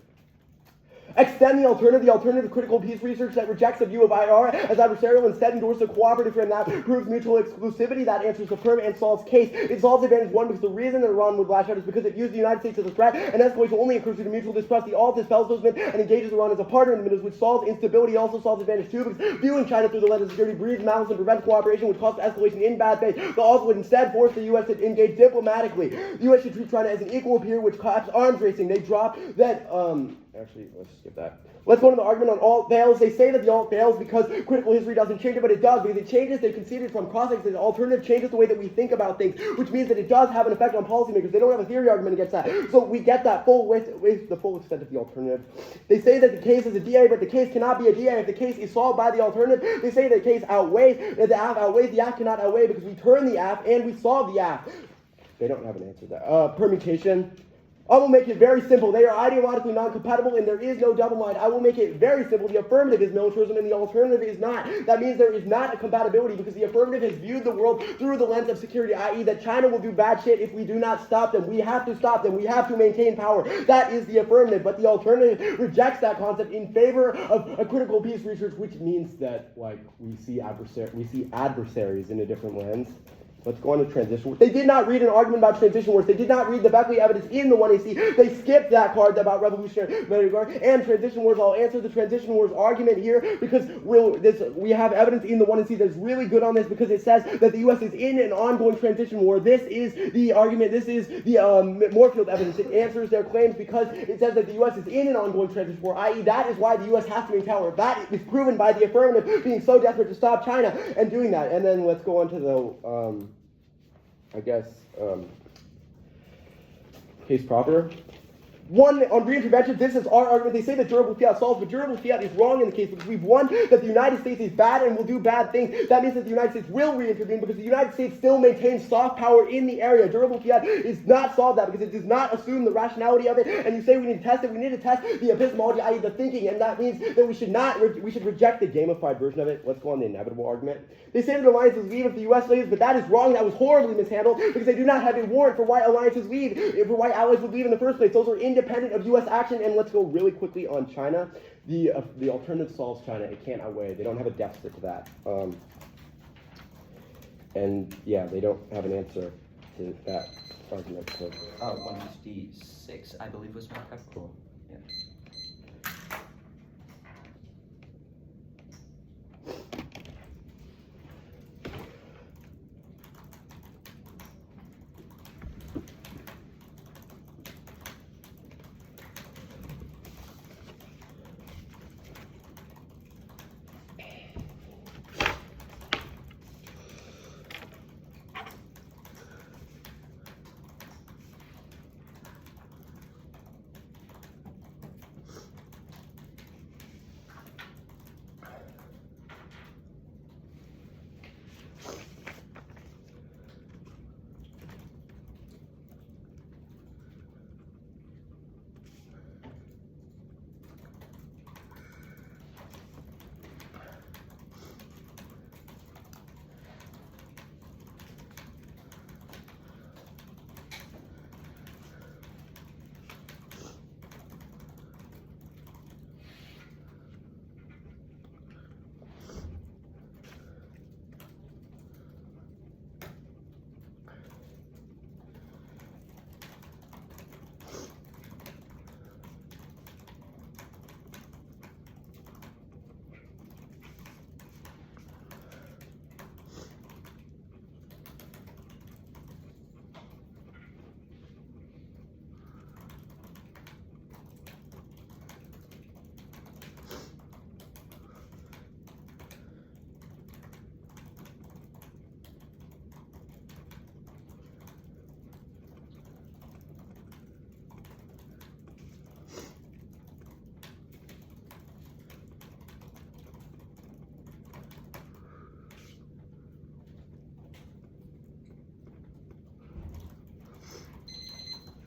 Extend the alternative critical peace research that rejects the view of IR as adversarial, instead endorse a cooperative frame that proves mutual exclusivity, that answers the firm and solves case. It solves advantage one because the reason that Iran would lash out is because it views the United States as a threat, and escalation only occurs due to mutual distrust. The alt dispels those myths and engages Iran as a partner in the middle, which solves instability. It also solves advantage two because viewing China through the lens of security breeds malice and prevents cooperation, which causes escalation in bad faith. The alt would instead force the U.S. to engage diplomatically. The U.S. should treat China as an equal peer, which caps arms racing. They drop that, actually, let's skip that. Let's go to the argument on alt fails. They say that the alt fails because critical history doesn't change it, but it does. Because it changes, they conceded from cross-examination. The alternative changes the way that we think about things, which means that it does have an effect on policymakers. They don't have a theory argument against that. So we get that with the full extent of the alternative. They say that the case is a DA, but the case cannot be a DA if the case is solved by the alternative. They say that the case outweighs, that the AF outweighs, the AF cannot outweigh because we turn the AF and we solve the AF. They don't have an answer to that. Permutation. I will make it very simple. They are ideologically non-compatible and there is no double mind. I will make it very simple. The affirmative is militarism and the alternative is not. That means there is not a compatibility because the affirmative has viewed the world through the lens of security, i.e. that China will do bad shit if we do not stop them. We have to stop them. We have to maintain power. That is the affirmative. But the alternative rejects that concept in favor of a critical peace research, which means that we see adversaries in a different lens. Let's go on to transition wars. They did not read an argument about transition wars. They did not read the Beckley evidence in the 1AC. They skipped that part about revolutionary guard and transition wars. I'll answer the transition wars argument here because we have evidence in the 1AC that's really good on this because it says that the U.S. is in an ongoing transition war. This is the argument. This is the Moorfield evidence. It answers their claims because it says that the U.S. is in an ongoing transition war, i.e. that is why the U.S. has to maintain power. That is proven by the affirmative being so desperate to stop China and doing that. And then let's go on to the case proper. One, on reintervention, this is our argument. They say that durable fiat solves, but durable fiat is wrong in the case because we've won that the United States is bad and will do bad things. That means that the United States will reintervene because the United States still maintains soft power in the area. Durable fiat is not solve that because it does not assume the rationality of it. And you say we need to test it. We need to test the epistemology, i.e. the thinking, and that means that we should reject the gamified version of it. Let's go on the inevitable argument. They say that alliances leave if the U.S. leaves, but that is wrong. That was horribly mishandled because they do not have a warrant for why alliances leave, for why allies would leave in the first place. Those are independent of U.S. action. And let's go really quickly on China. The alternative solves China. It can't outweigh. They don't have a deficit to that. And yeah, they don't have an answer to that argument. So. 156, I believe, was more correct. Yeah.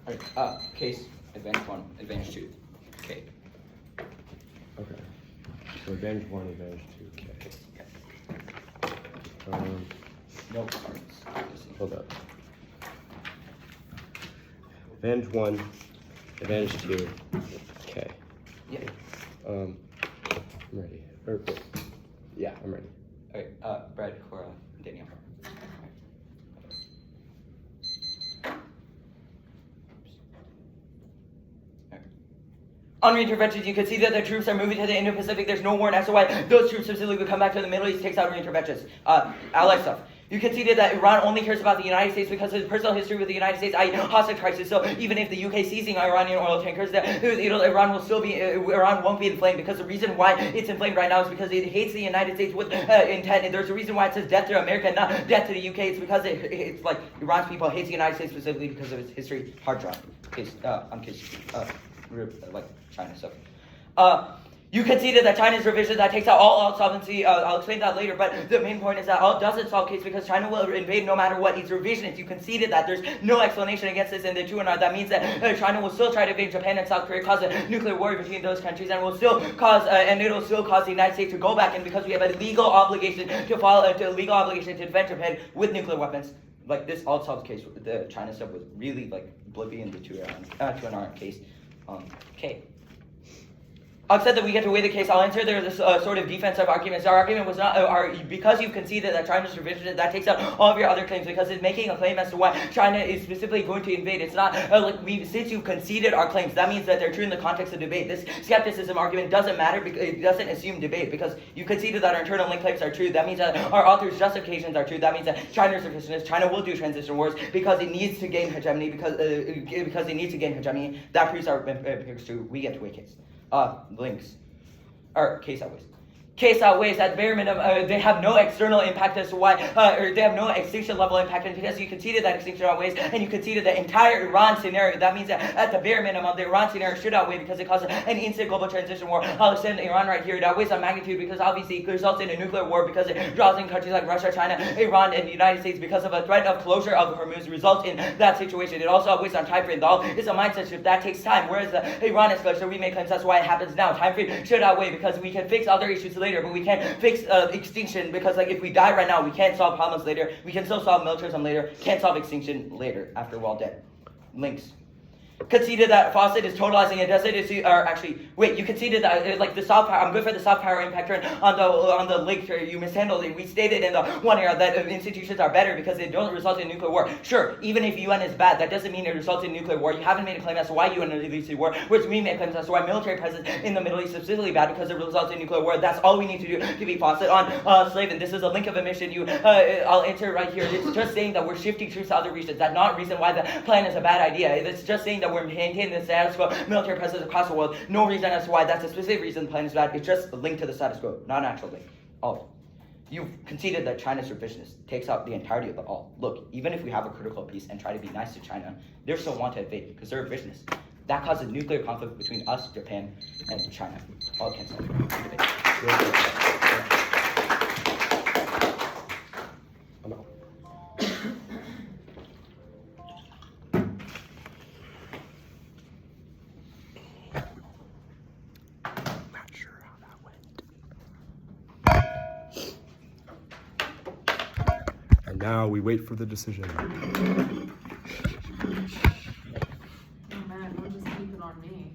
Alright, case, advantage 1, advantage 2, K. Okay. So advantage 1, advantage 2, K. No cards. Hold up. Advantage 1, advantage 2, K. Yeah. I'm ready. Yeah, I'm ready. Alright, Brad, Cora, Danielle. On reinterventions, you can see that the troops are moving to the Indo-Pacific. There's no warrant as to why those troops specifically would come back to the Middle East, takes out reinterventions. Ally stuff. You can see that Iran only cares about the United States because of his personal history with the United States, i.e. hostage crisis. So even if the UK seizing Iranian oil tankers, Iran won't be inflamed, because the reason why it's inflamed right now is because it hates the United States with intent. And there's a reason why it says death to America, not death to the UK. It's because it's like Iran's people hate the United States specifically because of its history. Hard drive. Like China stuff. You conceded that China's revision that takes out all sovereignty. I'll explain that later, but the main point is that all doesn't solve case because China will invade no matter what. It's revisionist. You conceded that. There's no explanation against this in the two and not. That means that China will still try to invade Japan and South Korea, cause a nuclear war between those countries, and will still cause and it'll still cause the United States to go back in because we have a legal obligation to follow, to defend Japan with nuclear weapons. Like this all solves case. The China stuff was really like blippy in the two and R case. K. I've said that we get to weigh the case. I'll answer there's sort of defensive arguments. Our argument was not, because you've conceded that China's revisionist, that takes out all of your other claims, because it's making a claim as to why China is specifically going to invade. It's not, since you've conceded our claims, that means that they're true in the context of debate. This skepticism argument doesn't matter, because it doesn't assume debate, because you conceded that our internal link claims are true. That means that our authors' justifications are true. That means that China's revisionist, China will do transition wars because it needs to gain hegemony, because it needs to gain hegemony. That proves our empirics true. We get to weigh case. Links. Or case outweighs. Case outweighs at bare minimum. They have no external impact as to why, or they have no extinction level impact, and because you conceded that extinction outweighs, and you conceded the entire Iran scenario, that means that at the bare minimum, the Iran scenario should outweigh because it causes an instant global transition war. I'll extend Iran right here. It outweighs on magnitude because obviously it results in a nuclear war because it draws in countries like Russia, China, Iran, and the United States because of a threat of closure of Hormuz results in that situation. It also outweighs on time frame. The all is a mindset shift that takes time, whereas the Iran escalation, we make claims that's why it happens now. Time frame should outweigh because we can fix other issues later, but we can't fix extinction, because like if we die right now, we can't solve problems later. We can still solve militarism later, can't solve extinction later after we're all dead. Links. Conceded that Fawcett is totalizing it. Does it? Or actually, wait. You conceded that like the soft power. I'm good for the soft power impact turn on the link. You mishandled it. We stated in the one era that institutions are better because they don't result in nuclear war. Sure, even if UN is bad, that doesn't mean it results in nuclear war. You haven't made a claim as to why UN leads to war. Whereas we made claims as to why military presence in the Middle East is specifically bad because it results in nuclear war. That's all we need to do to be Fawcett on slave. And this is a link of omission. I'll enter right here. It's just saying that we're shifting troops to other regions. That's not a reason why the plan is a bad idea. It's just saying that we're maintaining the status quo, military presence across the world. No reason as to why that's a specific reason the plan is bad. It's just a link to the status quo, not an actual link. All. You've conceded that China's revisionist takes out the entirety of the all. Look, even if we have a critical peace and try to be nice to China, they still want to invade because they're revisionists. That causes nuclear conflict between us, Japan, and China. All cancel. I'm out. Now we wait for the decision. Oh man, don't just keep it on me.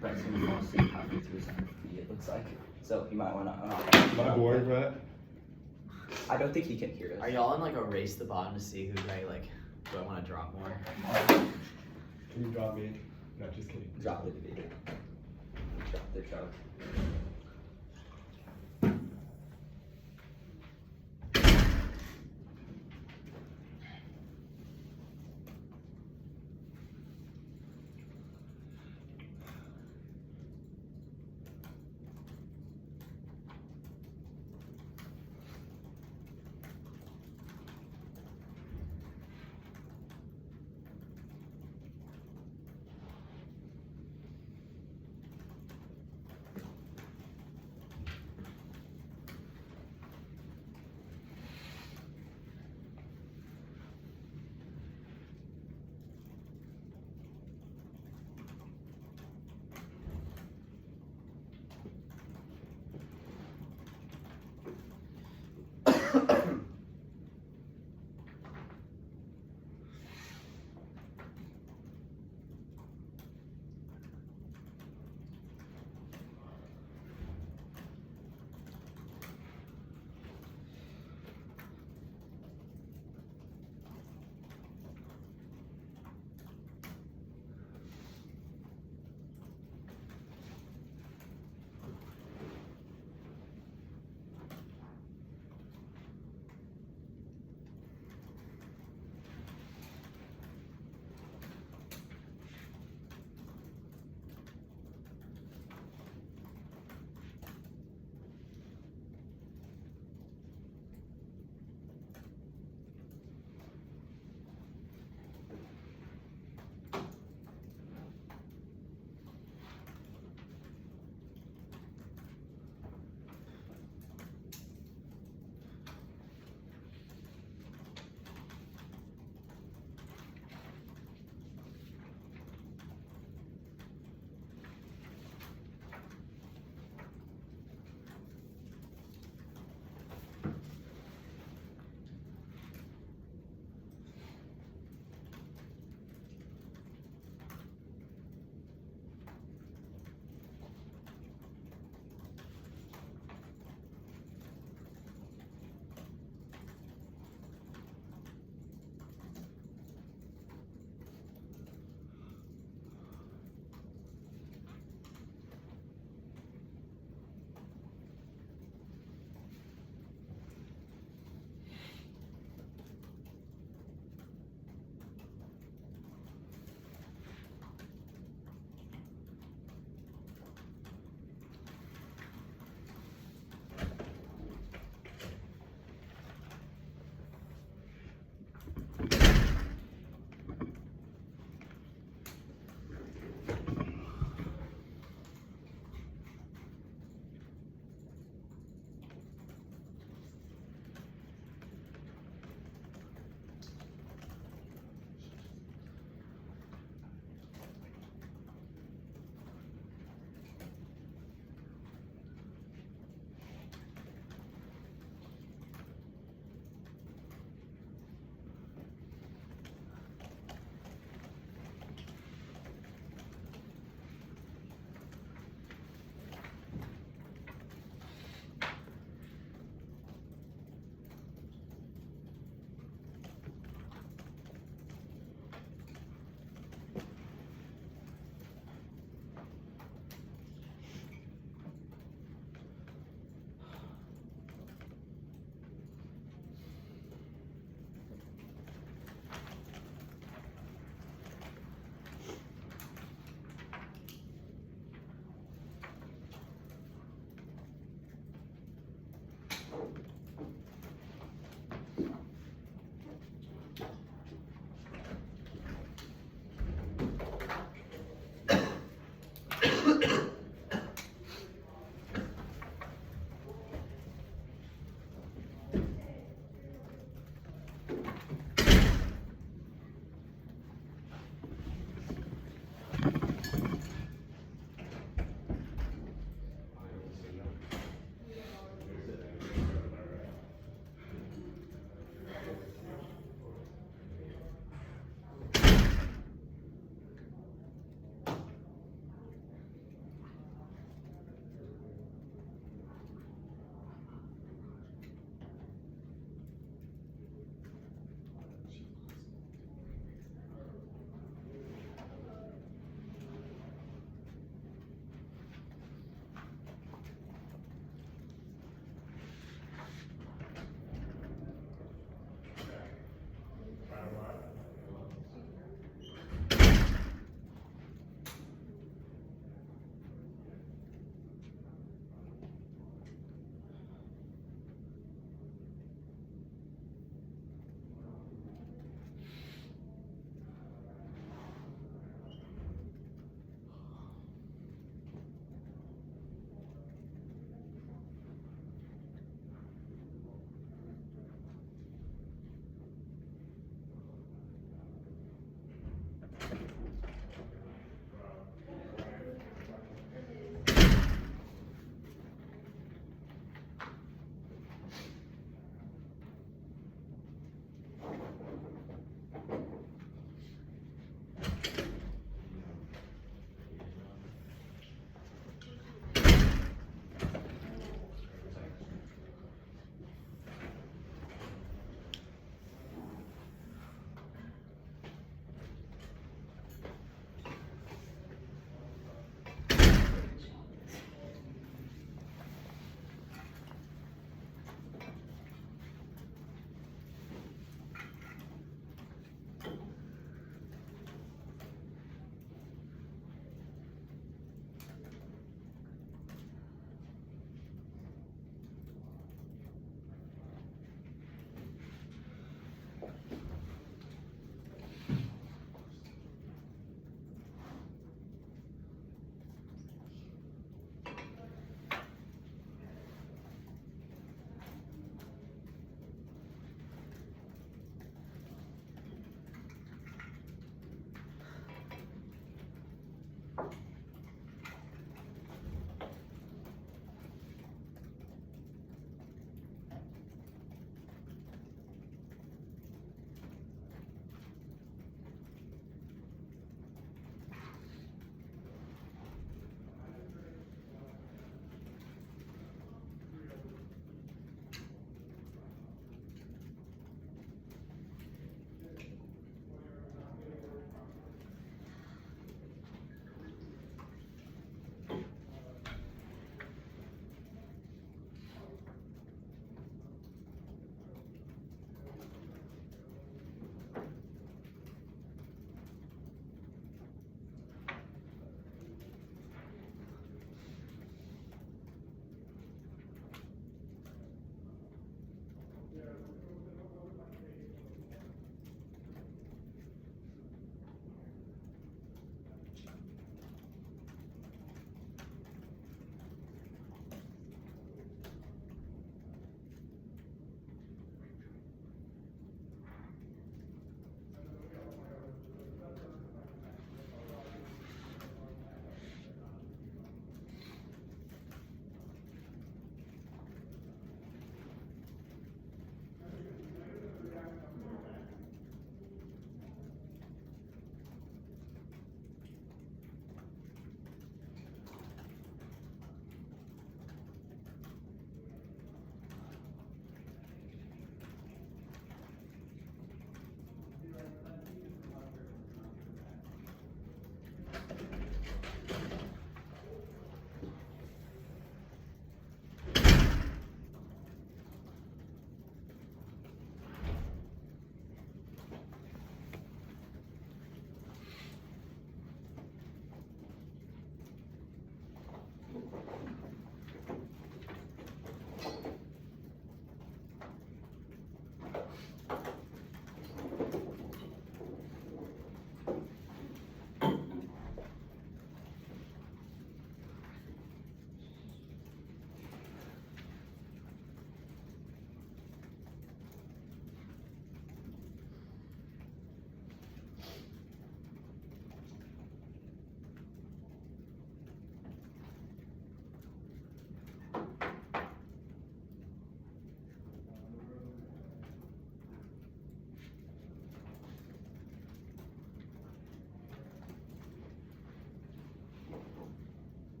Brett's gonna fall asleep halfway through his MP, it looks like. So you might wanna. Am I bored, Brett? I don't think he can hear us. Are y'all in like a race to the bottom to see who do I want to drop more? Can you drop me? No, just kidding. Drop the debate. Drop the show.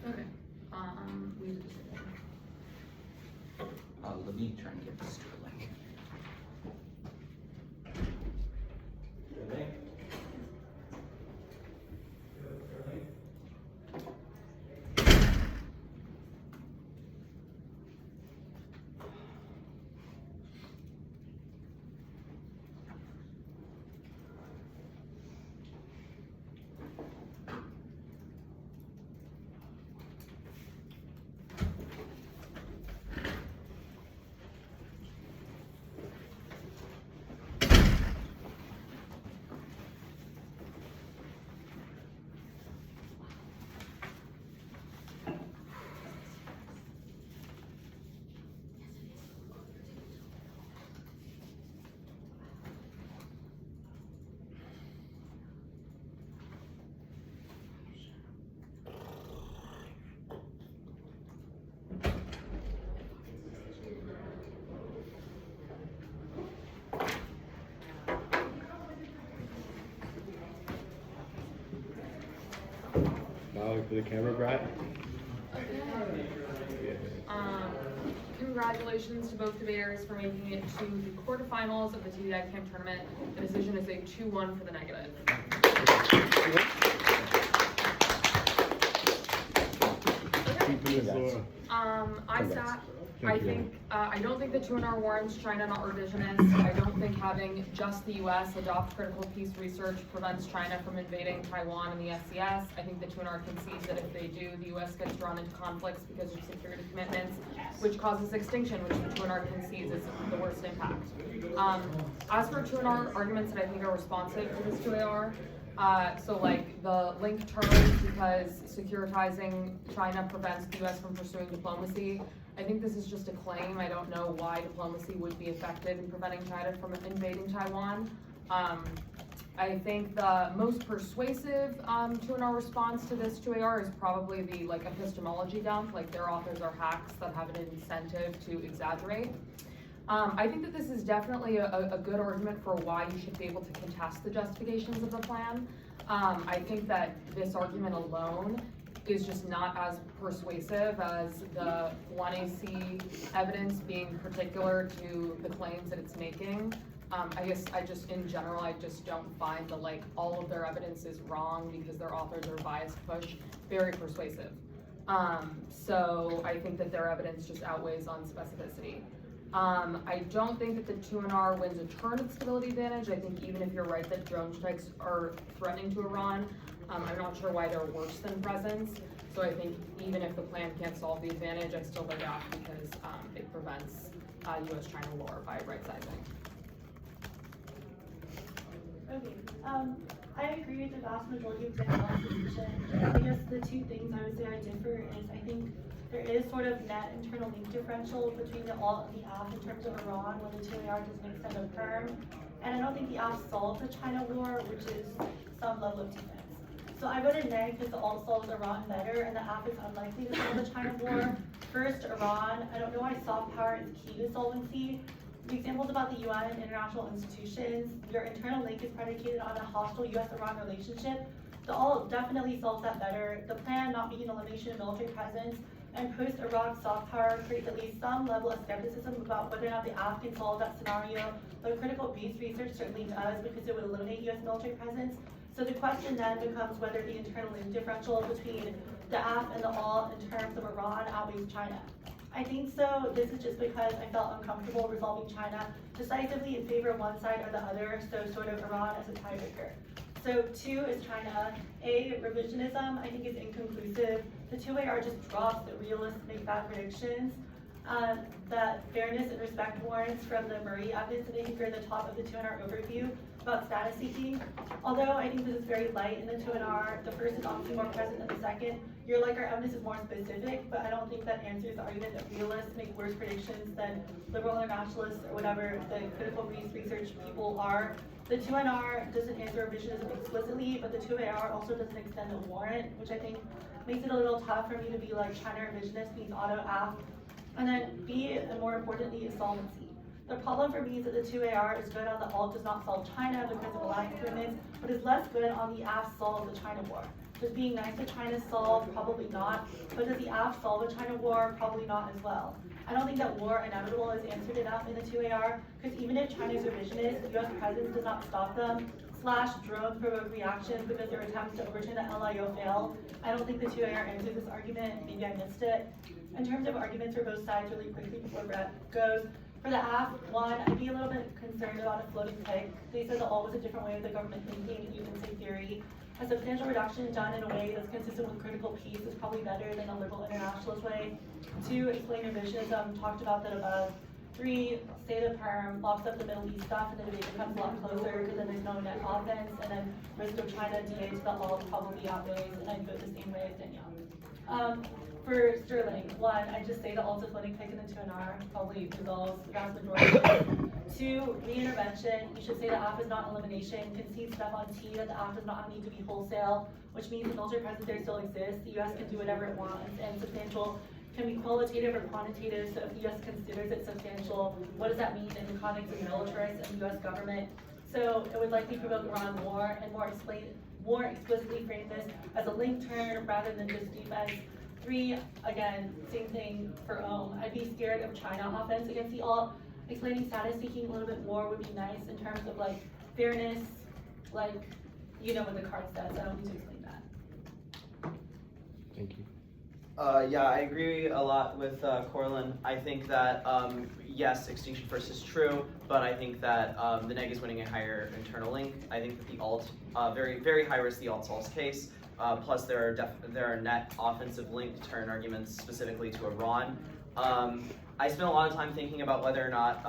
Okay. We Let me try and get this to a link. Smiling for the camera, Brad. Congratulations to both debaters for making it to the quarterfinals of the TDI camp tournament. The decision is a 2-1 for the negative. Peninsula. I don't think the 2-R warrants China not revisionist. I don't think having just the U.S. adopt critical peace research prevents China from invading Taiwan and the SCS. I think the 2-R concedes that if they do, the U.S. gets drawn into conflicts because of security commitments, which causes extinction, which the 2-R concedes is the worst impact. As for 2-R arguments that I think are responsive to this 2AR, so like the link terms because securitizing China prevents the U.S. from pursuing diplomacy. I think this is just a claim. I don't know why diplomacy would be effective in preventing China from invading Taiwan. I think the most persuasive 2-R response to this 2AR is probably the like epistemology dump, like their authors are hacks that have an incentive to exaggerate. I think that this is definitely a good argument for why you should be able to contest the justifications of the plan. I think that this argument alone is just not as persuasive as the 1AC evidence being particular to the claims that it's making. In general, I just don't find that all of their evidence is wrong because their authors are biased push very persuasive. So I think that their evidence just outweighs on specificity. I don't think that the 2NR wins a turn of stability advantage. I think even if you're right that drone strikes are threatening to Iran, I'm not sure why they're worse than presence. So I think even if the plan can't solve the advantage, I still vote out because it prevents U.S.-China war by right-sizing. Okay, I agree with the vast majority of Danielle's position. I guess the two things I would say I differ is I think there is sort of net internal link differential between the alt and the aft in terms of Iran when the 2AR doesn't extend a perm. And I don't think the aft solves the China war, which is some level of defense. So I voted nay because the alt solves Iran better and the aft is unlikely to solve the China war. First, Iran, I don't know why soft power is key to solvency. The examples about the UN and international institutions, your internal link is predicated on a hostile US-Iran relationship. The alt definitely solves that better. The plan not being an elimination of military presence and post-Iraq soft power creates at least some level of skepticism about whether or not the aft can solve that scenario. But critical peace research certainly does because it would eliminate US military presence. So the question then becomes whether the internal link differential between the aft and the alt in terms of Iran outweighs China. I think so. This is just because I felt uncomfortable resolving China decisively in favor of one side or the other, so sort of Iran as a tiebreaker. So 2 is China. A, revisionism, I think is inconclusive. The 2AR just drops the realists make bad predictions. That fairness and respect warrants from the Murray evidence, and I think are the top of the 2NR overview about status seeking. Although I think this is very light in the 2NR, the first is obviously more present than the second. You're like our evidence is more specific, but I don't think that answers the argument that realists make worse predictions than liberal internationalists or whatever the critical research people are. The 2NR doesn't answer revisionism explicitly, but the 2AR also doesn't extend a warrant, which I think makes it a little tough for me to be like China revisionist means auto aft. And then B, and more importantly, is solvency. The problem for me is that the 2AR is good on the alt does not solve China because of the lack of improvements, but is less good on the aft solve the China war. Does being nice to China solve? Probably not. But does the aft solve the China war? Probably not as well. I don't think that war inevitable is answered enough in the 2AR, because even if China's revisionist, US presence does not stop them, / drone provoke reactions because their attempts to overturn the LIO fail. I don't think the 2AR answers this argument. Maybe I missed it. In terms of arguments for both sides really quickly before Brett goes, for the aft, one, I'd be a little bit concerned about a floating peg. They said that all was a different way of the government thinking, and you can say theory. A substantial reduction done in a way that's consistent with critical peace is probably better than a liberal internationalist way. 2, explain revisionism, talked about that above. 3, say the perm, locks up the Middle East stuff, and the debate becomes a lot closer because then there's no net offense, and then risk of China DA to the alt probably outweighs, and I'd vote the same way as Danielle. For Sterling, 1, I just say the alt is floating peg in the 2NR, probably resolves the vast majority of it. 2, re-intervention, you should say the aft is not elimination, concede stuff on T that the aft does not need to be wholesale, which means the military presence there still exists, the US can do whatever it wants, and substantial can be qualitative or quantitative, so if the US considers it substantial, what does that mean in the context of militarists and the US government? So it would likely provoke Iran war and more explicitly frame this as a link turn rather than just defense. 3, again, same thing for Ohm. I'd be scared of China offense against the alt. Explaining status seeking a little bit more would be nice in terms of like fairness, like you know what the card says. I don't need to explain that. Thank you. Yeah, I agree a lot with CORALYNN. I think that, yes, extinction first is true, but I think that the neg is winning a higher internal link. I think that the alt, very, very high risk the alt solves case. Plus there are net offensive link turn arguments specifically to Iran. I spent a lot of time thinking about whether or not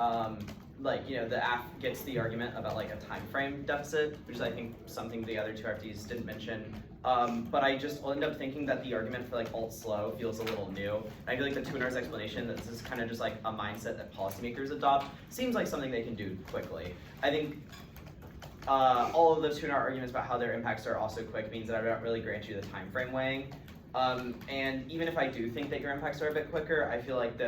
the AF gets the argument about like a time frame deficit, which is I think something the other 2 RFDs didn't mention. But I just end up thinking that the argument for like alt slow feels a little new. And I feel like the 2NR's explanation that this is kind of just like a mindset that policymakers adopt seems like something they can do quickly. I think all of those 2NR arguments about how their impacts are also quick means that I don't really grant you the time frame weighing. And even if I do think that your impacts are a bit quicker, I feel like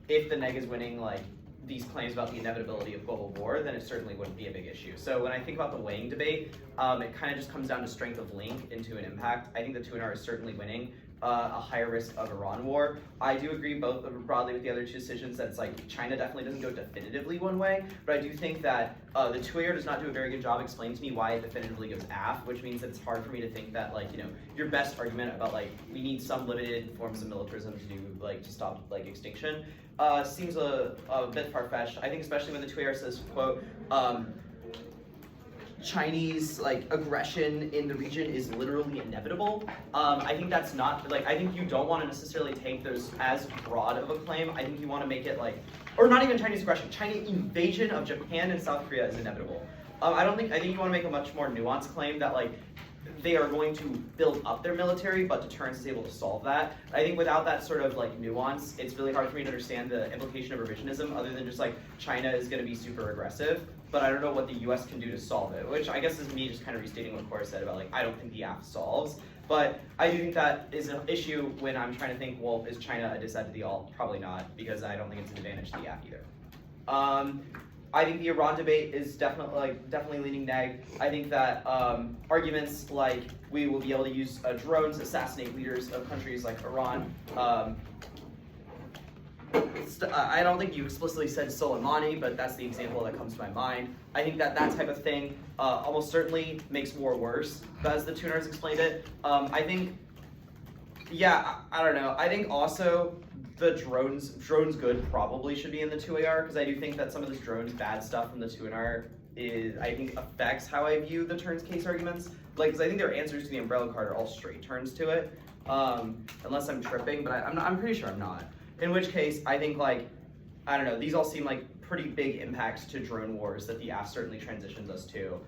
if the neg is winning like these claims about the inevitability of global war, then it certainly wouldn't be a big issue. So when I think about the weighing debate, it kind of just comes down to strength of link into an impact. I think the 2NR is certainly winning, a higher risk of Iran war. I do agree both broadly with the other two decisions that it's like China definitely doesn't go definitively one way, but I do think that the 2AR does not do a very good job explaining to me why it definitively goes AF, which means that it's hard for me to think that like, you know, your best argument about like we need some limited forms of militarism to do like to stop like extinction seems a bit far-fetched. I think especially when the 2AR says, quote, Chinese like aggression in the region is literally inevitable. I think that's not like, I think you don't want to necessarily take those as broad of a claim. I think you want to make it like, or not even Chinese aggression, Chinese invasion of Japan and South Korea is inevitable. I think you want to make a much more nuanced claim that like they are going to build up their military, but deterrence is able to solve that. I think without that sort of like nuance, it's really hard for me to understand the implication of revisionism other than just like China is going to be super aggressive, but I don't know what the US can do to solve it, which I guess is me just kind of restating what Cora said about like, I don't think the AF solves, but I do think that is an issue when I'm trying to think, well, is China a dissent to the alt? Probably not, because I don't think it's an advantage to the AF either. I think the Iran debate is definitely leaning neg. I think that arguments like we will be able to use drones, assassinate leaders of countries like Iran. I don't think you explicitly said Soleimani, but that's the example that comes to my mind. I think that type of thing almost certainly makes war worse, as the tuners explained it. I think, yeah, I don't know. I think also the drones good probably should be in the 2AR, because I do think that some of this drones bad stuff from the 2AR I think affects how I view the turns case arguments. Like, because I think their answers to the umbrella card are all straight turns to it, unless I'm tripping, but I'm pretty sure I'm not. In which case, I think like, I don't know, these all seem like pretty big impacts to drone wars that the AF certainly transitions us to.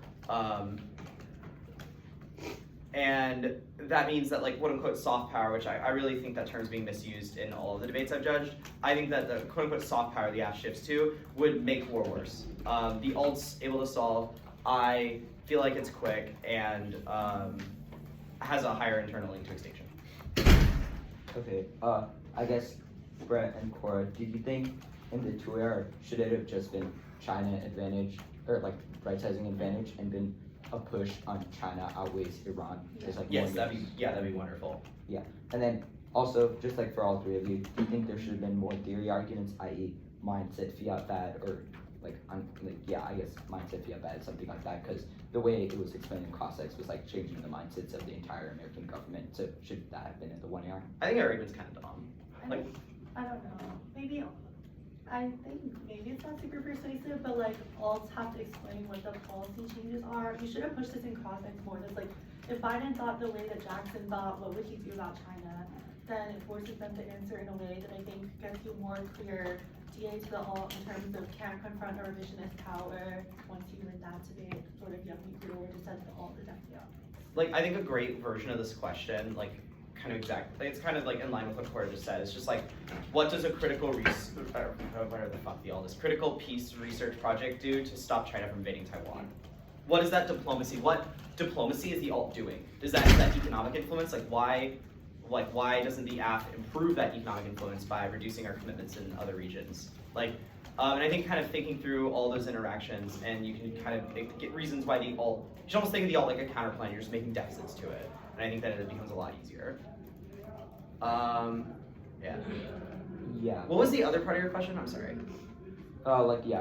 And that means that like quote unquote soft power, which I really think that term's being misused in all of the debates I've judged. I think that the quote unquote soft power the AF shifts to would make war worse. The alt's able to solve. I feel like it's quick and has a higher internal link to extinction. Okay, I guess Brett and Cora, did you think in the 2AR should it have just been China advantage or like right-sizing advantage and been a push on China outweighs Iran? There's like yes, that'd be wonderful. Yeah, and then also just like for all three of you, do you think there should have been more theory arguments, i.e., mindset fiat bad, or like I guess mindset fiat bad, something like that? Because the way it was explained in Cossacks was like changing the mindsets of the entire American government. So should that have been in the 1AR? I think our argument's kind of dumb. Like, I don't know. Maybe I think maybe it's not super persuasive, but like alts have to explain what the policy changes are. You should have pushed this in Cossacks more. It's like if Biden thought the way that Jackson thought, what would he do about China? Then it forces them to answer in a way that I think gets you more clear DA to the alt in terms of can't confront a revisionist power. Once you win that debate, sort of you have nuclear war to set the alt is actually out. Like I think a great version of this question, like kind of exactly, it's kind of like in line with what Cora just said. It's just like, what does a critical critical peace research project do to stop China from invading Taiwan? What is that diplomacy? What diplomacy is the alt doing? Is that economic influence? Like why doesn't the AF improve that economic influence by reducing our commitments in other regions? Like, and I think kind of thinking through all those interactions, and you can kind of get reasons why the alt, you should almost think of the alt like a counterplan. You're just making deficits to it, and I think that it becomes a lot easier. Yeah. Yeah. What was the other part of your question? I'm sorry.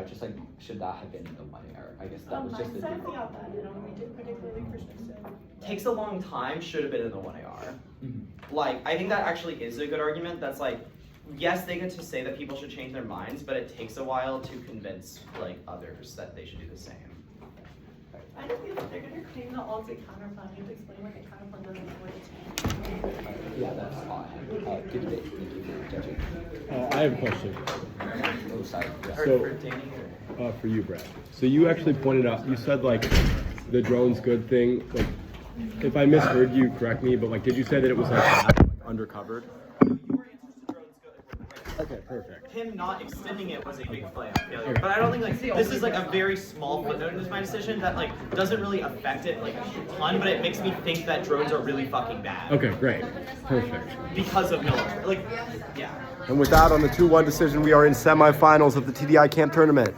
Just like should that have been in the 1AR? I guess that was just the mindset fiat bad. I don't think it particularly persuasive. Takes a long time. Should have been in the 1AR. Mm-hmm. Like, I think that actually is a good argument. That's like, yes, they get to say that people should change their minds, but it takes a while to convince like others that they should do the same. I just feel like they're going to claim the alt's a counterplan. You have to explain what the counterplan does and what it changes. Yeah, that's fine. Good debate. Thank you for judging. I have a question. Oh, sorry. Yeah. So, for you, Brad. So you actually pointed out, you said like the drone's good thing. Like, if I misheard you, correct me. But like, did you say that it was like undercovered? Okay, perfect. Him not extending it was a big failure. But I don't think like this is like a very small footnote in my decision that like doesn't really affect it like a ton, but it makes me think that drones are really fucking bad. Okay, great. Perfect. Because of military. Like, yeah. And with that, on the 2-1 decision, we are in semifinals of the TDI camp tournament.